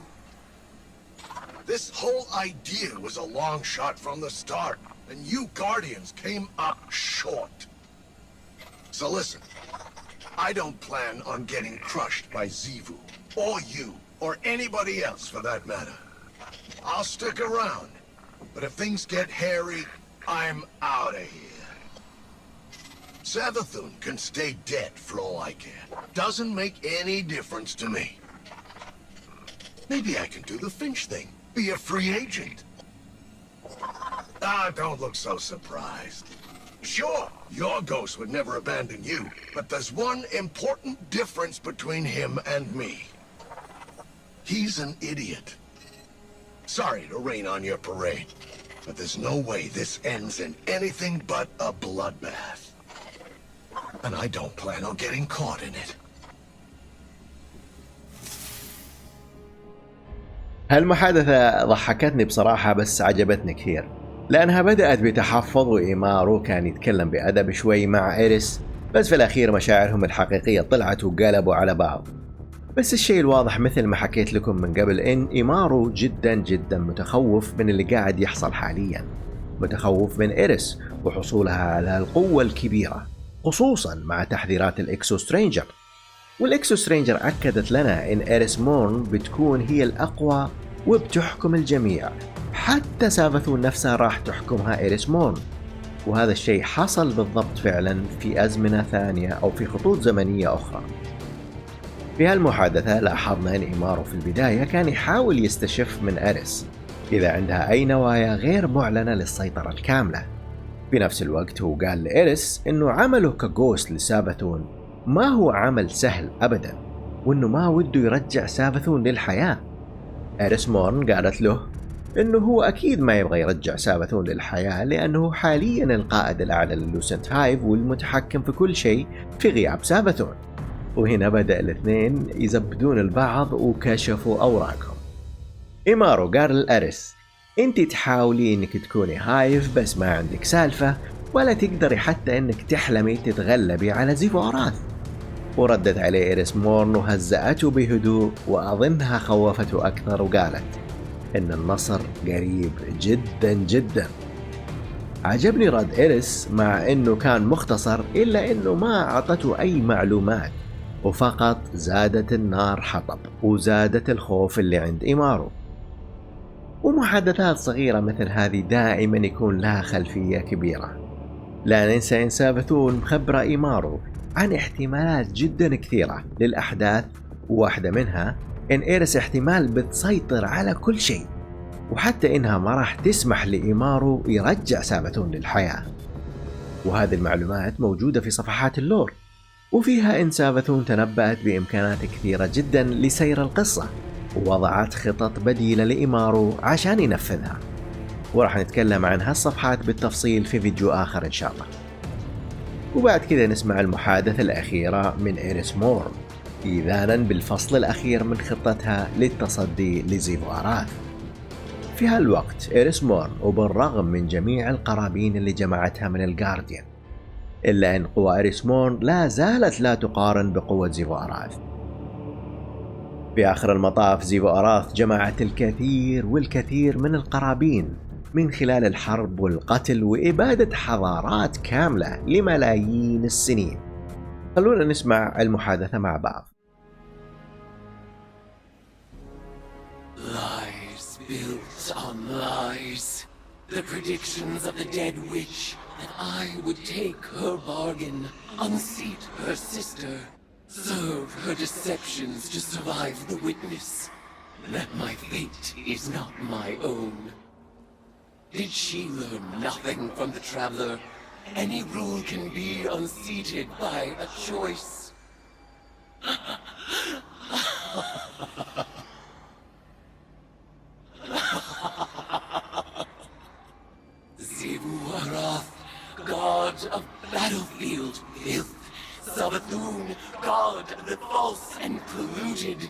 This whole idea was a long shot from the start, and you Guardians came up short. So listen, I don't plan on getting crushed by Xivu, or you, or anybody else for that matter. I'll stick around, but if things get hairy, I'm out of here. Savathun can stay dead for all I care. Doesn't make any difference to me. Maybe I can do the Finch thing, be a free agent. Ah, don't look so surprised. Sure, your ghost would never abandon you, but there's one important difference between him and me. He's an idiot. Sorry to rain on your parade, but there's no way this ends in anything but a bloodbath. And I don't plan on getting caught in it. هالمحادثة ضحكتني بصراحة، بس عجبتني كثير لأنها بدأت بتحفظ، وإيمارو كان يتكلم بأدب شوي مع إيريس، بس في الأخير مشاعرهم الحقيقية طلعت وقلبوا على بعض. بس الشيء الواضح مثل ما حكيت لكم من قبل إن إيمارو جدا متخوف من اللي قاعد يحصل حاليا، متخوف من إيريس وحصولها على القوة الكبيرة، خصوصا مع تحذيرات الإكسو سترينجر. والإكسو سترينجر أكدت لنا إن إيريس مورن بتكون هي الأقوى وبتحكم الجميع، حتى سافثون نفسها راح تحكمها إيريس مورن. وهذا الشيء حصل بالضبط فعلا في أزمنة ثانية أو في خطوط زمنية أخرى. في هالمحادثة لاحظنا أن إيمارو في البداية كان يحاول يستشف من إيريس إذا عندها أي نوايا غير معلنة للسيطرة الكاملة. في نفس الوقت هو قال لإيريس إنه عمله كجوست لسافثون ما هو عمل سهل أبدا، وإنه ما وده يرجع سافثون للحياة. إيريس مورن قالت له إنه هو أكيد ما يبغى يرجع سافثون للحياة، لأنه حاليا القائد الأعلى للوسنت 5 والمتحكم في كل شيء في غياب سافثون. وهنا بدأ الاثنين يزبدون البعض وكشفوا أوراقهم. إيمارو قال لإيريس انت تحاولي انك تكوني هايف بس ما عندك سالفة، ولا تقدري حتى انك تحلمي تتغلبي على زيفوراث. وردت عليه إيريس مورن وهزأته بهدوء، وأظنها خوفته أكثر وقالت إن النصر قريب جدا. عجبني رد إيريس مع إنه كان مختصر، إلا إنه ما أعطته أي معلومات، وفقط زادت النار حطب وزادت الخوف اللي عند إيمارو. ومحادثات صغيرة مثل هذه دائما يكون لها خلفية كبيرة. لا ننسى إن سافثون مخبرة إيمارو عن احتمالات جدا كثيرة للأحداث، وواحدة منها إن إيريس احتمال بتسيطر على كل شيء، وحتى إنها ما راح تسمح لإيمارو يرجع سافثون للحياة. وهذه المعلومات موجودة في صفحات اللور، وفيها إن سافثون تنبأت بإمكانات كثيرة جدا لسير القصة، ووضعت خطط بديلة لإيمارو عشان ينفذها، وراح نتكلم عن هالصفحات بالتفصيل في فيديو آخر إن شاء الله. وبعد كذا نسمع المحادثة الأخيرة من إيريس مورن إذانا بالفصل الأخير من خطتها للتصدي لزيفوراث. في هالوقت إيريس مورن وبالرغم من جميع القرابين اللي جمعتها من الجارديان، إلا أن قوى إيريس مورن لا زالت لا تقارن بقوة زيفوراث. في آخر المطاف زيفوراث جمعت الكثير والكثير من القرابين من خلال الحرب والقتل وإبادة حضارات كاملة لملايين السنين. خلونا نسمع المحادثة مع بعض. Lies built on lies. The predictions of the dead witch that I would take her bargain, unseat her sister, serve her deceptions to survive the witness, that my fate is not my own. Did she learn nothing from the Traveler? Any rule can be unseated by a choice. Zivu Arath, god of battlefield filth. Savathun, god of the false and polluted.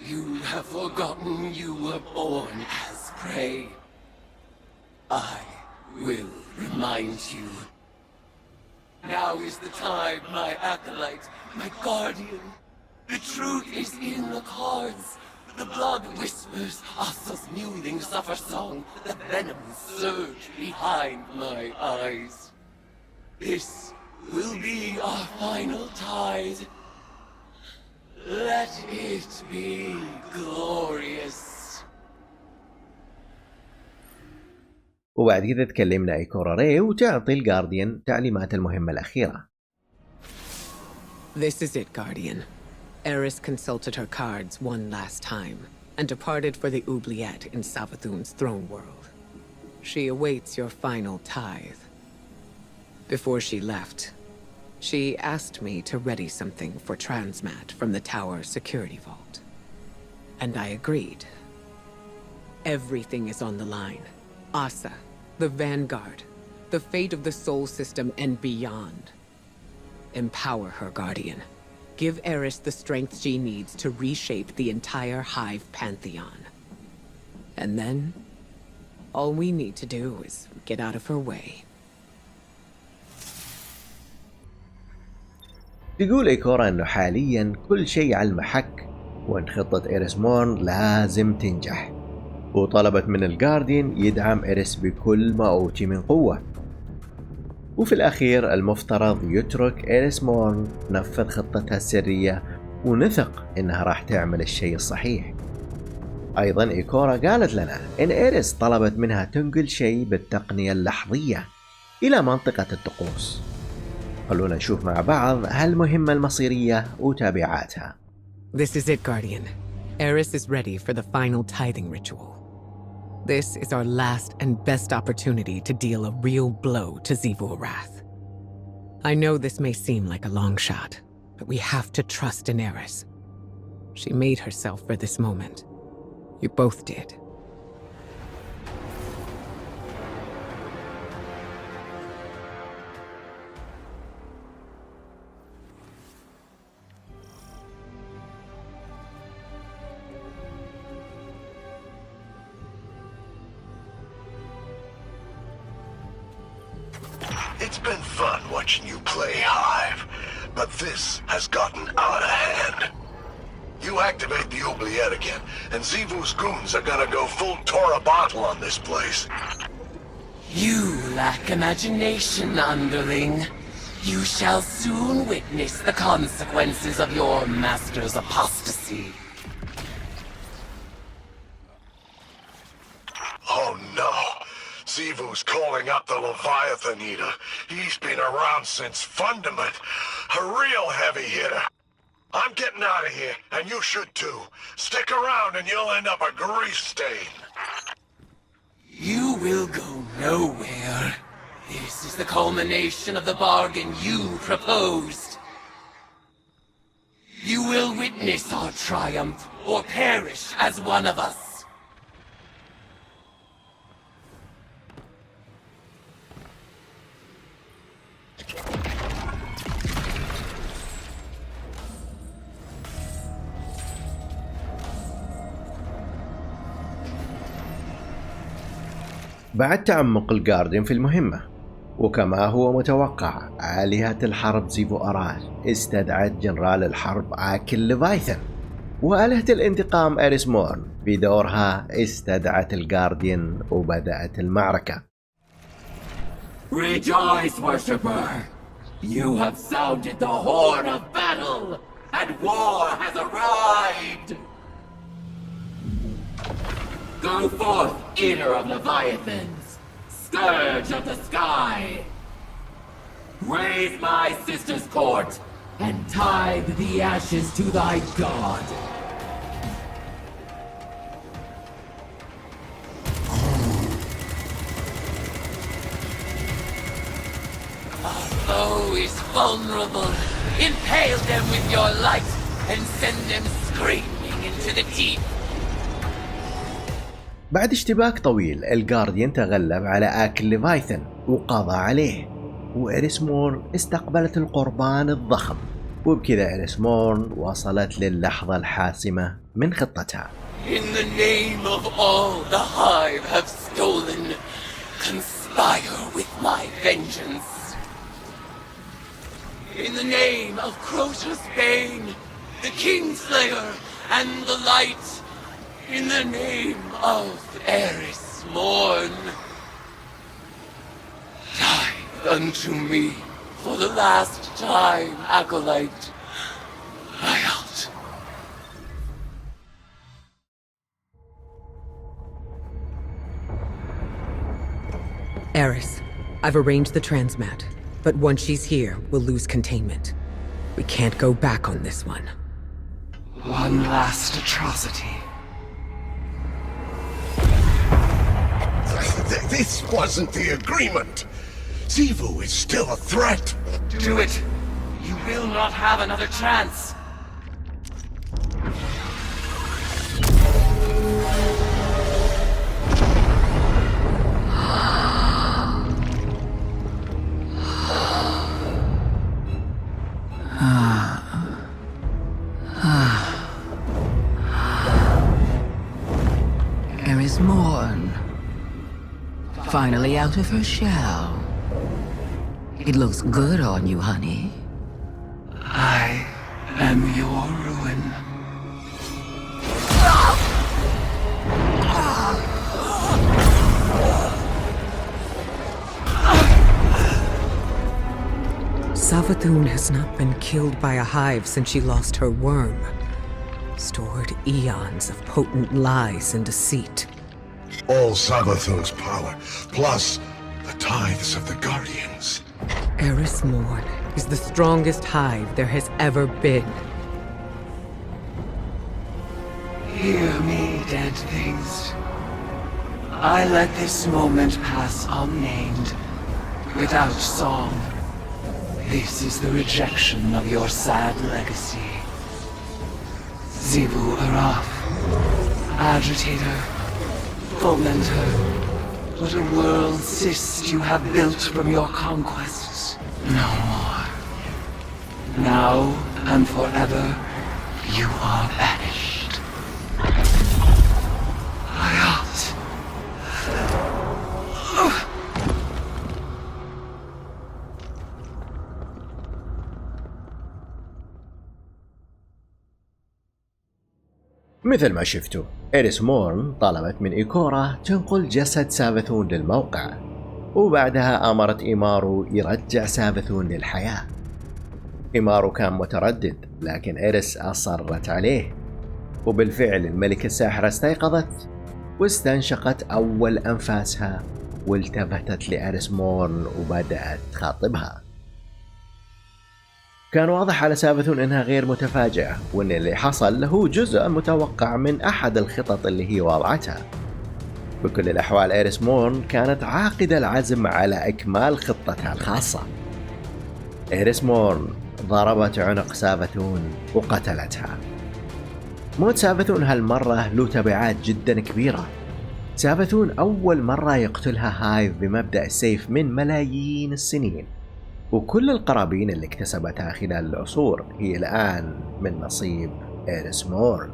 You have forgotten you were born as prey. I will remind you. Now is the time, my acolyte, my guardian. The truth is in the cards. The blood whispers Asa's mewling suffer song. The venom surge behind my eyes. This will be our final tide. Let it be glorious. وبعد كده تكلمنا إيكورا ري وتعطي الجارديان تعليمات المهمة الأخيرة. This is it, Guardian. Eris consulted her cards one last time and departed for the oubliette in Savathun's throne world. She awaits your final tithe. Before she left, she asked me to ready something for Transmat from the tower's security vault. And I agreed. Everything is on the line. Asa, the Vanguard, the fate of the Soul System and beyond. Empower her, Guardian. Give Eris the strength she needs to reshape the entire Hive Pantheon. And then, all we need to do is get out of her way. تقول إيكورا إنه حاليا كل شيء على المحك وإن خطة إيريس مورن لازم تنجح، وطلبت من الجارديان يدعم إيريس بكل ما أوتي من قوة، وفي الأخير المفترض يترك إيريس مورن تنفذ خطتها السرية ونثق إنها راح تعمل الشيء الصحيح. أيضا إيكورا قالت لنا إن إيريس طلبت منها تنقل شيء بالتقنية اللحظية إلى منطقة الطقوس. خلونا نشوف مع بعض هالمهمة المصيرية وتابعاتها. This is it, Guardian. Eris is ready for the final tithing ritual. This is our last and best opportunity to deal a real blow to Zivu Arath. I know this may seem like a long shot, but we have to trust in Eris. She made herself for this moment. You both did. It's been fun watching you play, Hive, but this has gotten out of hand. You activate the oubliette again, and Zivu's goons are gonna go full Tora bottle on this place. You lack imagination, underling. You shall soon witness the consequences of your master's apostasy. Oh no. Zivu's calling up the Leviathan Eater. He's been around since Fundament. A real heavy hitter. I'm getting out of here, and you should too. Stick around and you'll end up a grease stain. You will go nowhere. This is the culmination of the bargain you proposed. You will witness our triumph, or perish as one of us. بعد تعمق الجارديان في المهمة وكما هو متوقع، آلهة الحرب زيفو أراث استدعت جنرال الحرب آكل ليفايثن، وآلهة الانتقام إيريس مورن بدورها استدعت الجارديان وبدأت المعركة. Rejoice, worshipper! You have sounded the horn of battle, and war has arrived! Go forth, eater of Leviathans, scourge of the sky! Raise my sister's court, and tithe the ashes to thy god! Our foe is vulnerable. Impale them with your light and send them screaming into the deep. بعد اشتباك طويل الجارديان تغلب على آكل ليفايثن وقضى عليه، وإريسمورن استقبلت القربان الضخم، وبكذا إريسمورن وصلت للحظة الحاسمة من خطتها. In the name of all the Hive have stolen, conspire with my vengeance. In the name of Crota's Bane, the Kingslayer, and the Light, in the name of Eris Morn, tithe unto me for the last time, Acolyte. I out. Eris, I've arranged the transmat, but once she's here, we'll lose containment. We can't go back on this one. One last atrocity. This wasn't the agreement. Xivu is still a threat. Do it. You will not have another chance. Eris Morn. Finally out of her shell. It looks good on you, honey. I am your ruin. Savathun has not been killed by a hive since she lost her worm. Stored eons of potent lies and deceit. All Savathun's power, plus the tithes of the Guardians. Eris Morn is the strongest hive there has ever been. Hear me, dead things. I let this moment pass unnamed, without song. This is the rejection of your sad legacy. Xivu Araf, agitator, fomenter, what a world cyst you have built from your conquests. No more. Now and forever, you are banished. Hayat. مثل ما شفتوا، إيريس مورن طلبت من إيكورا تنقل جسد سافثون للموقع، وبعدها أمرت إيمارو يرجع سافثون للحياة. إيمارو كان متردد، لكن إيريس أصرت عليه، وبالفعل الملكة الساحرة استيقظت واستنشقت أول أنفاسها والتفتت لإيريس مورن وبدأت تخاطبها. كان واضح على سافثون إنها غير متفاجئة، وإن اللي حصل هو جزء متوقع من أحد الخطط اللي هي وضعتها. بكل الأحوال إيريس مورن كانت عاقدة العزم على إكمال خطتها الخاصة. إيريس مورن ضربت عنق سافثون وقتلتها. موت سافثون هالمرة له تبعات جدا كبيرة. سافثون أول مرة يقتلها هايف بمبدأ السيف من ملايين السنين، وكل القرابين اللي اكتسبتها خلال العصور هي الآن من نصيب إيريس مورن.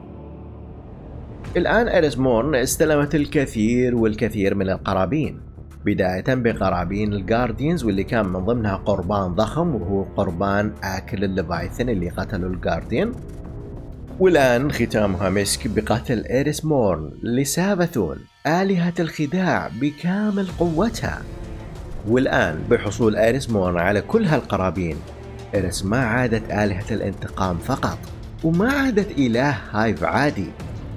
الآن إيريس مورن استلمت الكثير والكثير من القرابين، بداية بقرابين الجارديانز واللي كان من ضمنها قربان ضخم وهو قربان آكل الليفايثن اللي قتلوا الجارديان، والآن ختامها مسك بقتل إيريس مورن لسافثون آلهة الخداع بكامل قوتها. والآن بحصول إيريس مورن على كل هالقرابين، إيريس ما عادت آلهة الانتقام فقط، وما عادت إله هايف عادي.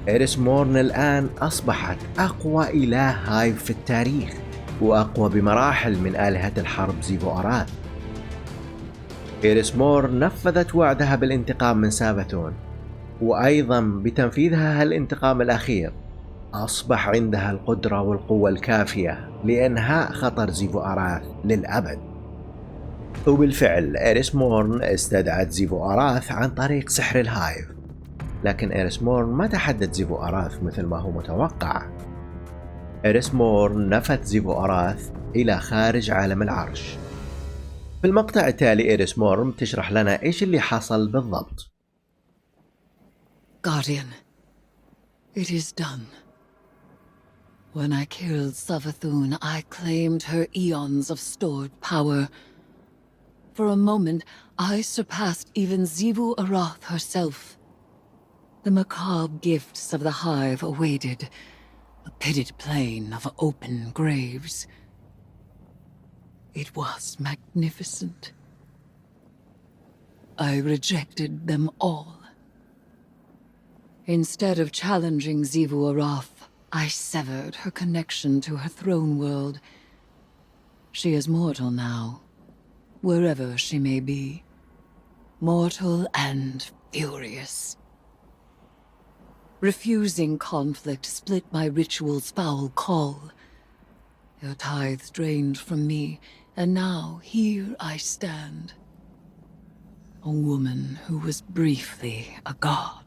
إيريس مورن الآن أصبحت أقوى إله هايف في التاريخ، وأقوى بمراحل من آلهة الحرب زيفو أراث. إيريس مورن نفذت وعدها بالانتقام من سافثون، وأيضا بتنفيذها هالانتقام الأخير أصبح عندها القدرة والقوة الكافية لإنهاء خطر زيفو أراث للأبد. وبالفعل إيريس مورن استدعت زيفو أراث عن طريق سحر الهايف، لكن إيريس مورن ما تحدت زيفو أراث مثل ما هو متوقع. إيريس مورن نفت زيفو أراث إلى خارج عالم العرش. في المقطع التالي إيريس مورن تشرح لنا إيش اللي حصل بالضبط. Guardian, it is done. When I killed Savathun, I claimed her eons of stored power. For a moment, I surpassed even Xivu Arath herself. The macabre gifts of the Hive awaited, a pitted plain of open graves. It was magnificent. I rejected them all. Instead of challenging Xivu Arath, I severed her connection to her throne world. She is mortal now, wherever she may be. Mortal and furious. Refusing conflict split my ritual's foul call. Your tithes drained from me, and now here I stand. A woman who was briefly a god.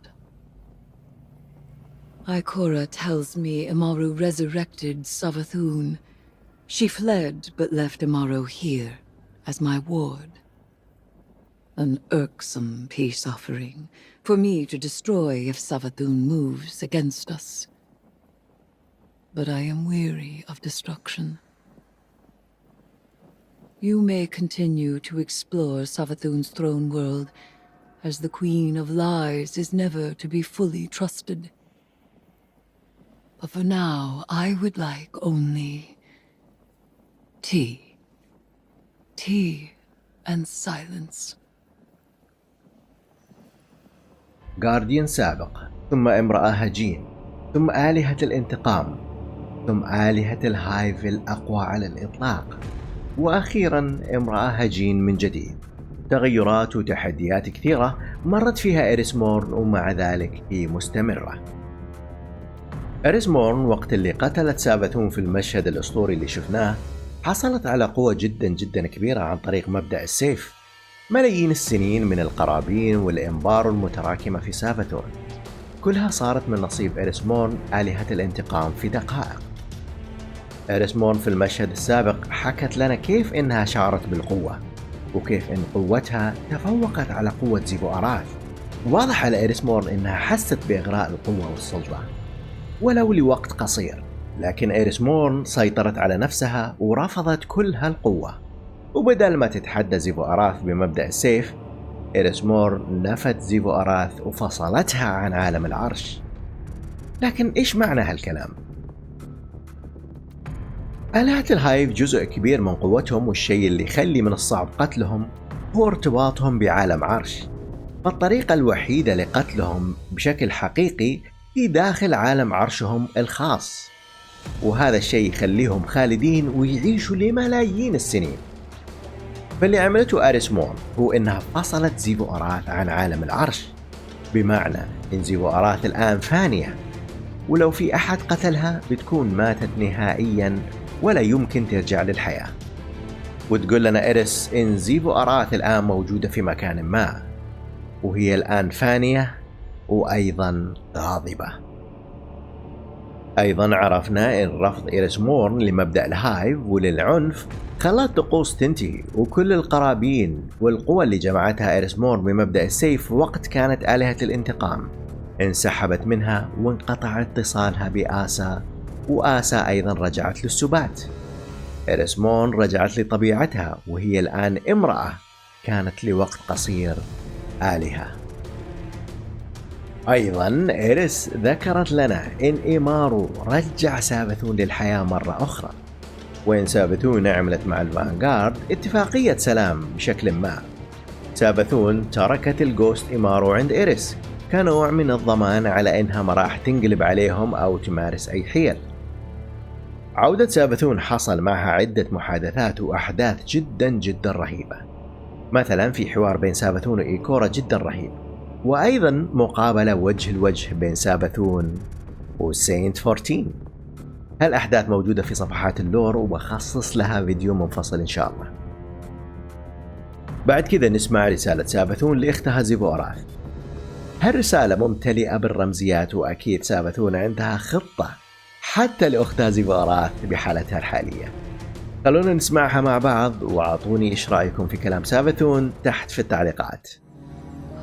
Ikora tells me Imaru resurrected Savathun. She fled but left Imaru here as my ward. An irksome peace offering for me to destroy if Savathun moves against us. But I am weary of destruction. You may continue to explore Savathun's throne world, as the Queen of Lies is never to be fully trusted. But for now, I would like only tea. Tea and silence. غارديان سابق، ثم امرأة هجين، ثم آلهة الانتقام، ثم آلهة الهايف الأقوى على الإطلاق، وأخيرا امرأة هجين من جديد. تغيرات وتحديات كثيرة مرت فيها إيريس مورن، ومع ذلك هي مستمرة. إيريس مورن وقت اللي قتلت سابثون في المشهد الأسطوري اللي شفناه حصلت على قوة جدا كبيرة عن طريق مبدأ السيف. ملايين السنين من القرابين والإنبار المتراكمة في سابثون كلها صارت من نصيب إيريس مورن آلهة الانتقام في دقائق. إيريس مورن في المشهد السابق حكت لنا كيف إنها شعرت بالقوة، وكيف إن قوتها تفوقت على قوة زيفو أراث. واضح على إيريس مورن إنها حست بإغراء القوة والسلطة ولو لوقت قصير، لكن إيريس مورن سيطرت على نفسها ورفضت كل هالقوة، وبدل ما تتحدى زيفو أراث بمبدأ السيف، إيريس مورن نفت زيفو أراث وفصلتها عن عالم العرش. لكن إيش معنى هالكلام؟ آلهة الهايف جزء كبير من قوتهم، والشيء اللي يخلي من الصعب قتلهم هو ارتباطهم بعالم عرش. فالطريقة الوحيدة لقتلهم بشكل حقيقي هي داخل عالم عرشهم الخاص، وهذا الشيء يخليهم خالدين ويعيشوا لملايين السنين. فاللي عملته إيريس مورن هو إنها فصلت زيفو أراث عن عالم العرش، بمعنى إن زيفو أراث الآن فانية، ولو في أحد قتلها بتكون ماتت نهائيا ولا يمكن ترجع للحياة. وتقول لنا إيريس إن زيفو أراث الآن موجودة في مكان ما، وهي الآن فانية وأيضا غاضبة. أيضا عرفنا إن رفض إيريس مورن لمبدأ الهايف وللعنف خلى الطقوس تنتهي، وكل القرابين والقوى اللي جمعتها إيريس مورن بمبدأ السيف وقت كانت آلهة الانتقام انسحبت منها وانقطع اتصالها بآسا، وآسا أيضا رجعت للسبات. إيريس مورن رجعت لطبيعتها، وهي الآن امرأة كانت لوقت قصير آلهة. أيضا إيريس ذكرت لنا إن إيمارو رجع سابثون للحياة مرة أخرى، وإن سابثون عملت مع الفانغارد اتفاقية سلام بشكل ما. سابثون تركت الجوست إيمارو عند إيريس كنوع من الضمان على إنها ما راح تنقلب عليهم أو تمارس أي حيل. عودة سابثون حصل معها عدة محادثات وأحداث جدا رهيبة، مثلا في حوار بين سابثون وإيكورا جدا رهيب، وأيضا مقابلة وجه الوجه بين سابثون وسينت 14. هالأحداث موجودة في صفحات اللور وبخصص لها فيديو منفصل إن شاء الله. بعد كذا نسمع رسالة سابثون لأختها زيفوراث. هالرسالة ممتلئة بالرمزيات، وأكيد سابثون عندها خطة حتى لأختها زيفوراث بحالتها الحالية. خلونا نسمعها مع بعض وأعطوني إيش رأيكم في كلام سابثون تحت في التعليقات.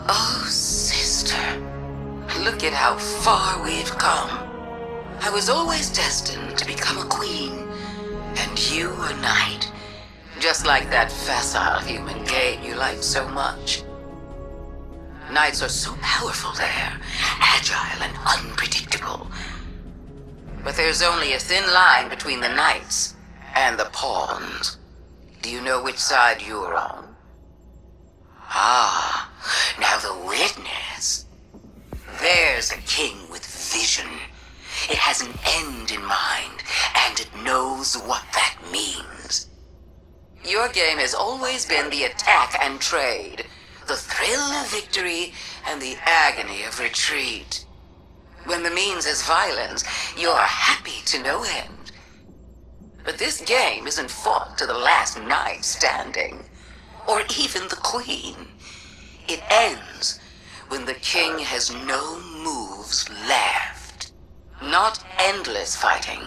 Oh, sister. Look at how far we've come. I was always destined to become a queen, and you a knight. Just like that facile human game you like so much. Knights are so powerful there, agile and unpredictable. But there's only a thin line between the knights and the pawns. Do you know which side you're on? Ah, now the witness. There's a king with vision. It has an end in mind, and it knows what that means. Your game has always been the attack and trade, the thrill of victory and the agony of retreat. When the means is violence, you're happy to no end. But this game isn't fought to the last knight standing, or even the queen. It ends when the king has no moves left. Not endless fighting,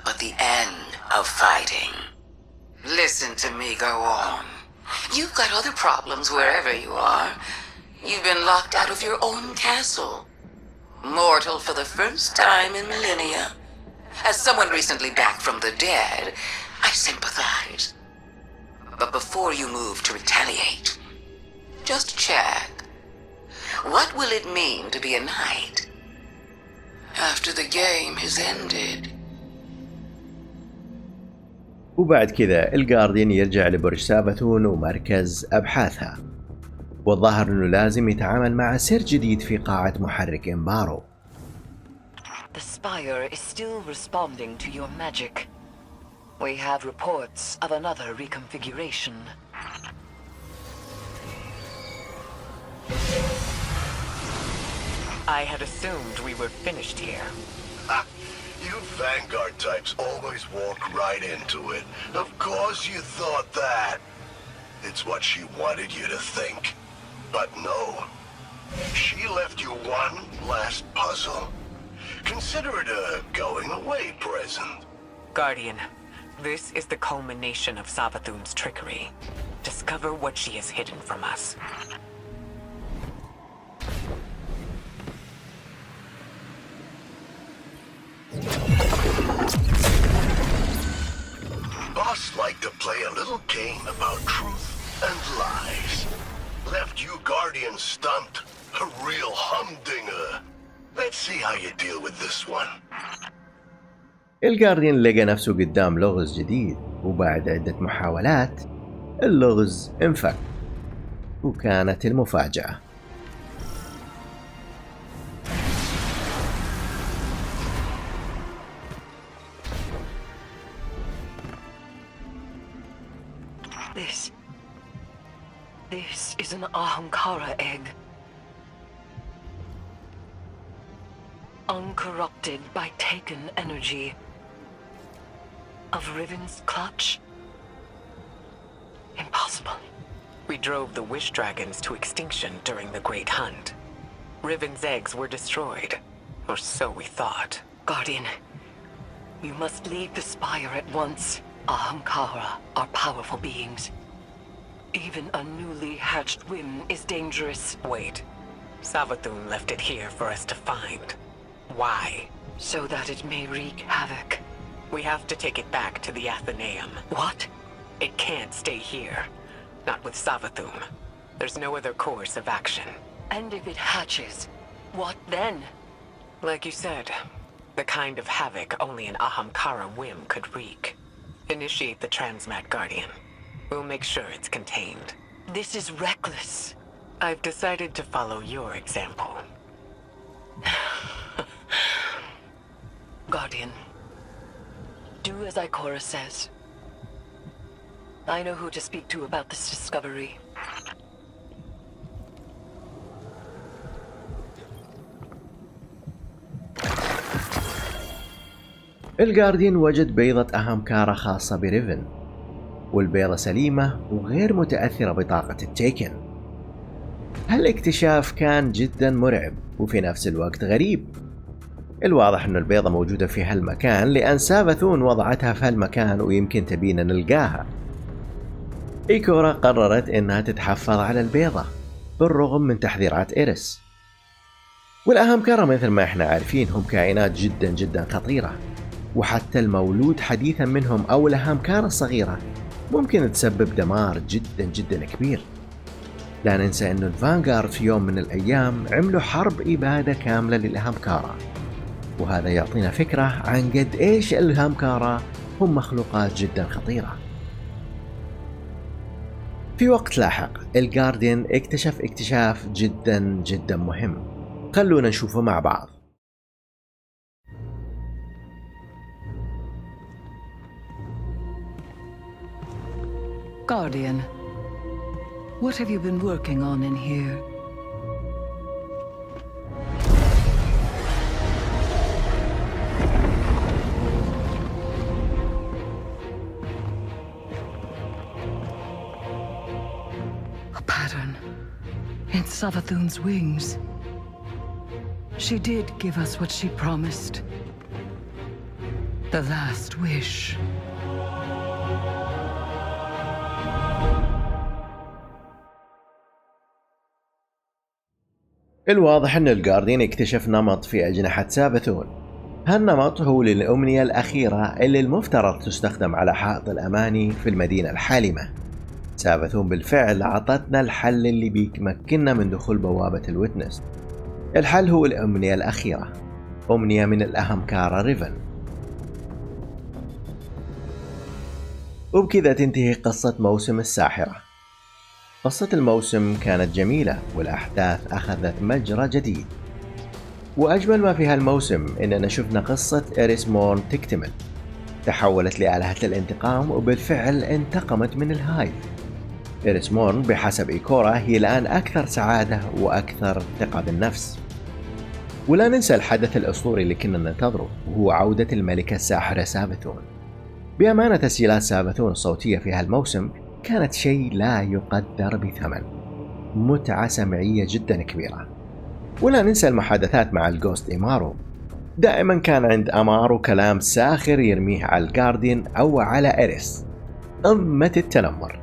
but the end of fighting. Listen to me go on. You've got other problems wherever you are. You've been locked out of your own castle. Mortal for the first time in millennia. As someone recently back from the dead, I sympathize. But before you move to retaliate, just check. What will it mean to be a knight after the game has ended? وبعد كذا الجارديان يرجع لبرج سابثون ومركز أبحاثها، والظاهر أنه لازم يتعامل مع سر جديد في قاعة محرك إمبارو. The spire is still responding to your magic. We have reports of another reconfiguration. I had assumed we were finished here. You Vanguard types always walk right into it. Of course you thought that. It's what she wanted you to think. But no. She left you one last puzzle. Consider it a going-away present. Guardian, this is the culmination of Savathun's trickery. Discover what she has hidden from us. Boss liked to play a little game about truth and lies. Left you Guardians stumped. A real humdinger. Let's see how you deal with this one. الجارديان لقى نفسه قدام لغز جديد، وبعد عدة محاولات اللغز انفك، وكانت المفاجأة. This is an Ahamkara egg. Uncorrupted by taken energy. Of Riven's clutch? Impossible. We drove the wish dragons to extinction during the Great Hunt. Riven's eggs were destroyed, or so we thought. Guardian, you must leave the spire at once. Ahamkara are powerful beings. Even a newly hatched whim is dangerous. Wait. Savathun left it here for us to find. Why? So that it may wreak havoc. We have to take it back to the Athenaeum. What? It can't stay here. Not with Savathun. There's no other course of action. And if it hatches, what then? Like you said, the kind of havoc only an Ahamkara whim could wreak. Initiate the Transmat Guardian. We'll make sure it's contained. This is reckless. I've decided to follow your example. Guardian, do as Ikora says. I know who to speak to about this discovery. الجارديان وجد بيضة أهامكارا خاصة بريفن، والبيضة سليمة وغير متأثرة بطاقة التيكن. هالاكتشاف كان جدا مرعب وفي نفس الوقت غريب. الواضح أن البيضة موجودة في هالمكان لأن سابثون وضعتها في هالمكان ويمكن تبينا نلقاها. إيكورا قررت أنها تتحفظ على البيضة بالرغم من تحذيرات إيريس. والأهمكارة مثل ما احنا عارفين هم كائنات جدا جدا خطيرة، وحتى المولود حديثا منهم أو الأهمكارة الصغيرة ممكن تسبب دمار جدا جدا كبير. لا ننسى أن الفانغارد في يوم من الأيام عملوا حرب إبادة كاملة للأهمكارة، وهذا يعطينا فكرة عن قد إيش الأهمكارة هم مخلوقات جدا خطيرة. في وقت لاحق الجارديان اكتشف اكتشاف جدا جدا مهم، خلونا نشوفه مع بعض. Guardian, what have you been working on in here? A pattern in Savathun's wings. She did give us what she promised. The last wish. الواضح أن الجارديان اكتشف نمط في أجنحة سابثون. هالنمط هو للأمنية الأخيرة اللي المفترض تستخدم على حائط الأماني في المدينة الحالمة. سابثون بالفعل عطتنا الحل اللي بيمكننا من دخول بوابة الويتنس. الحل هو الأمنية الأخيرة، أمنية من الأهمكارة ريفن. وبكذا تنتهي قصة موسم الساحرة. قصة الموسم كانت جميلة والأحداث أخذت مجرى جديد، وأجمل ما في هالموسم إننا شفنا قصة إيريس مورن تكتمل. تحولت لآلهة الانتقام وبالفعل انتقمت من الهايف. إيريس مورن بحسب إيكورا هي الآن أكثر سعادة وأكثر ثقة بالنفس. ولا ننسى الحدث الأسطوري اللي كنا ننتظره وهو عودة الملكة الساحرة سابثون. بأمانة تسجيلات سابثون الصوتية في هالموسم كانت شيء لا يقدر بثمن، متعة سمعية جدا كبيرة. ولا ننسى المحادثات مع الجوست إمارو، دائما كان عند أمارو كلام ساخر يرميه على الجارديان أو على إيريس، قمة التنمر.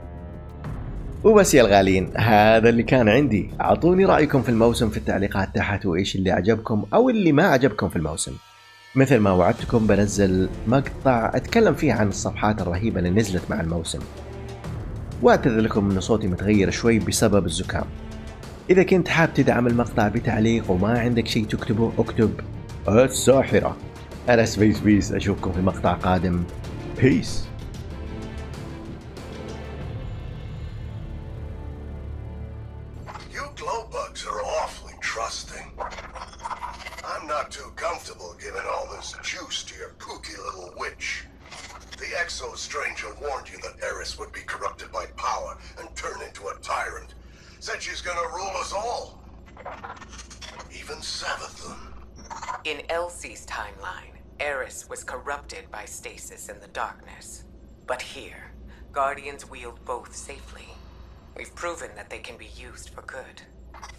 وبس يا الغالين، هذا اللي كان عندي. أعطوني رأيكم في الموسم في التعليقات تحت، وإيش اللي عجبكم أو اللي ما عجبكم في الموسم. مثل ما وعدتكم بنزل مقطع أتكلم فيه عن الصفحات الرهيبة اللي نزلت مع الموسم. واعتذر لكم ان صوتي متغير شوي بسبب الزكام. اذا كنت حاب تدعم المقطع بتعليق وما عندك شيء تكتبه، اكتب الساحرة. انا سبيس اشوفكم في مقطع قادم. بيس. You glowbugs are awfully trusting. I'm not too comfortable giving all this juice to your kooky little witch. The exo-stranger warned you that Eris would be corrupted by power and turn into a tyrant. Said she's gonna rule us all. Even Savathun. In Elsie's timeline, Eris was corrupted by stasis in the darkness. But here, Guardians wield both safely. We've proven that they can be used for good.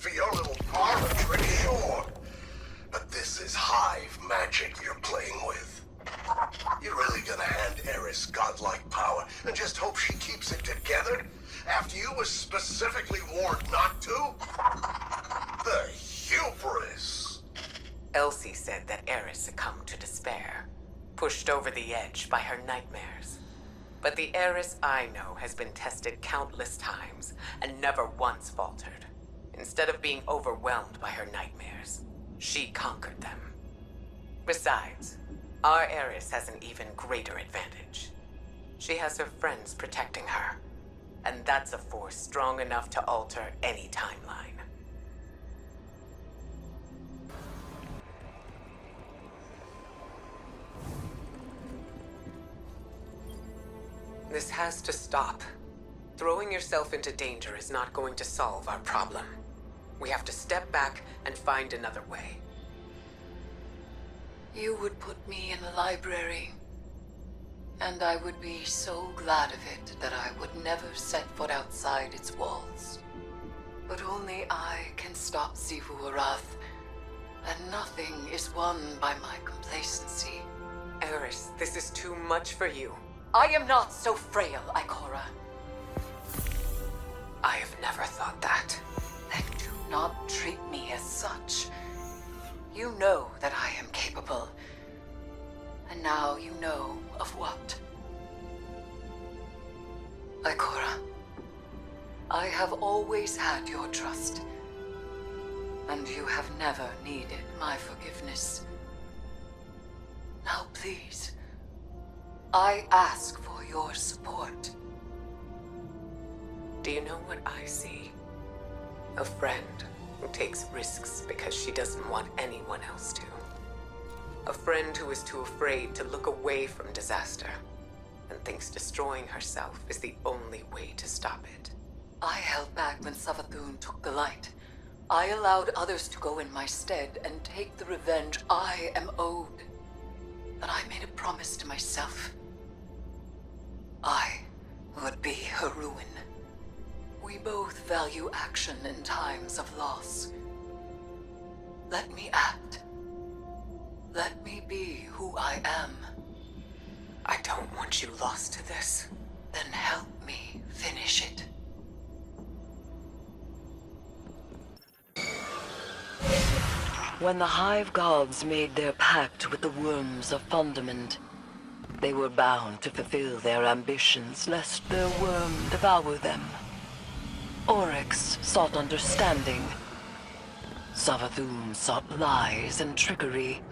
For your little parlor trick, sure. But this is hive magic you're playing with. You're really gonna hand Eris godlike power and just hope she keeps it together? After you were specifically warned not to? The hubris! Elsie said that Eris succumbed to despair, pushed over the edge by her nightmares. But the Eris I know has been tested countless times and never once faltered. Instead of being overwhelmed by her nightmares, she conquered them. Besides, our Eris has an even greater advantage. She has her friends protecting her, and that's a force strong enough to alter any timeline. This has to stop. Throwing yourself into danger is not going to solve our problem. We have to step back and find another way. You would put me in the library. And I would be so glad of it that I would never set foot outside its walls. But only I can stop Xivu Arath, and nothing is won by my complacency. Eris, this is too much for you. I am not so frail, Ikora. I have never thought that. Then do not treat me as such. You know that I am capable. And now you know of what. Ikora, I have always had your trust. And you have never needed my forgiveness. Now please, I ask for your support. Do you know what I see? A friend who takes risks because she doesn't want anyone else to. A friend who is too afraid to look away from disaster and thinks destroying herself is the only way to stop it. I held back when Savathun took the light. I allowed others to go in my stead and take the revenge I am owed. But I made a promise to myself. I would be her ruin. We both value action in times of loss. Let me act. Let me be who I am. I don't want you lost to this. Then help me finish it. When the Hive gods made their pact with the worms of Fundament, they were bound to fulfill their ambitions lest their worm devour them. Oryx sought understanding. Savathun sought lies and trickery.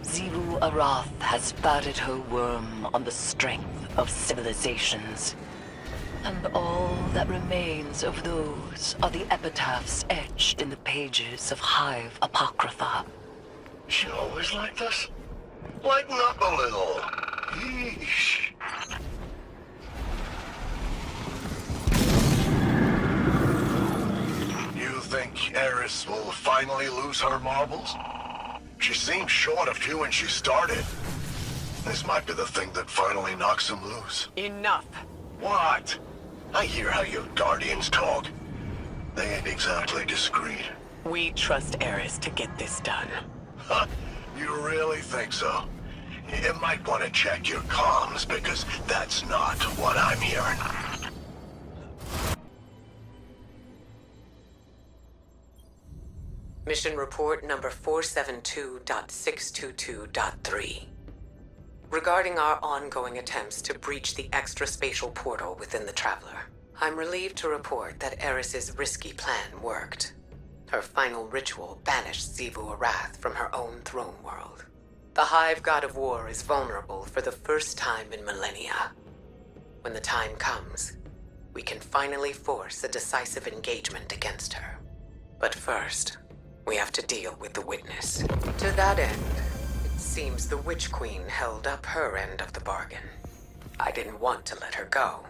Xivu Arath has fatted her worm on the strength of civilizations. And all that remains of those are the epitaphs etched in the pages of Hive Apocrypha. She always like this? Lighten up a little. Yeesh. You think Eris will finally lose her marbles? She seemed short of you when she started. This might be the thing that finally knocks him loose. Enough! What? I hear how your guardians talk. They ain't exactly discreet. We trust Eris to get this done. Huh? You really think so? You might want to check your comms, because that's not what I'm hearing. Mission report number 472.622.3. Regarding our ongoing attempts to breach the extra-spatial portal within the Traveler, I'm relieved to report that Eris's risky plan worked. Her final ritual banished Xivu Arath from her own throne world. The Hive God of War is vulnerable for the first time in millennia. When the time comes, we can finally force a decisive engagement against her. But first, we have to deal with the witness. To that end, it seems the Witch Queen held up her end of the bargain. I didn't want to let her go,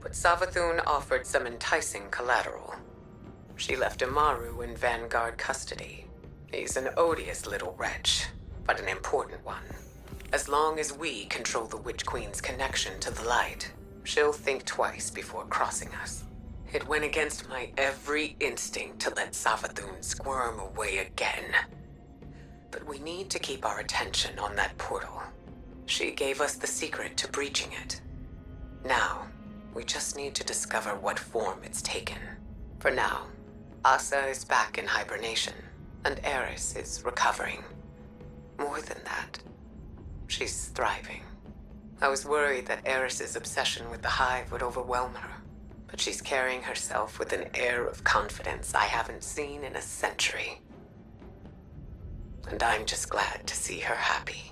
but Savathun offered some enticing collateral. She left Amaru in Vanguard custody. He's an odious little wretch, but an important one. As long as we control the Witch Queen's connection to the light, she'll think twice before crossing us. It went against my every instinct to let Savathun squirm away again. But we need to keep our attention on that portal. She gave us the secret to breaching it. Now, we just need to discover what form it's taken. For now, Asa is back in hibernation, and Eris is recovering. More than that, she's thriving. I was worried that Eris's obsession with the Hive would overwhelm her, but she's carrying herself with an air of confidence I haven't seen in a century. And I'm just glad to see her happy.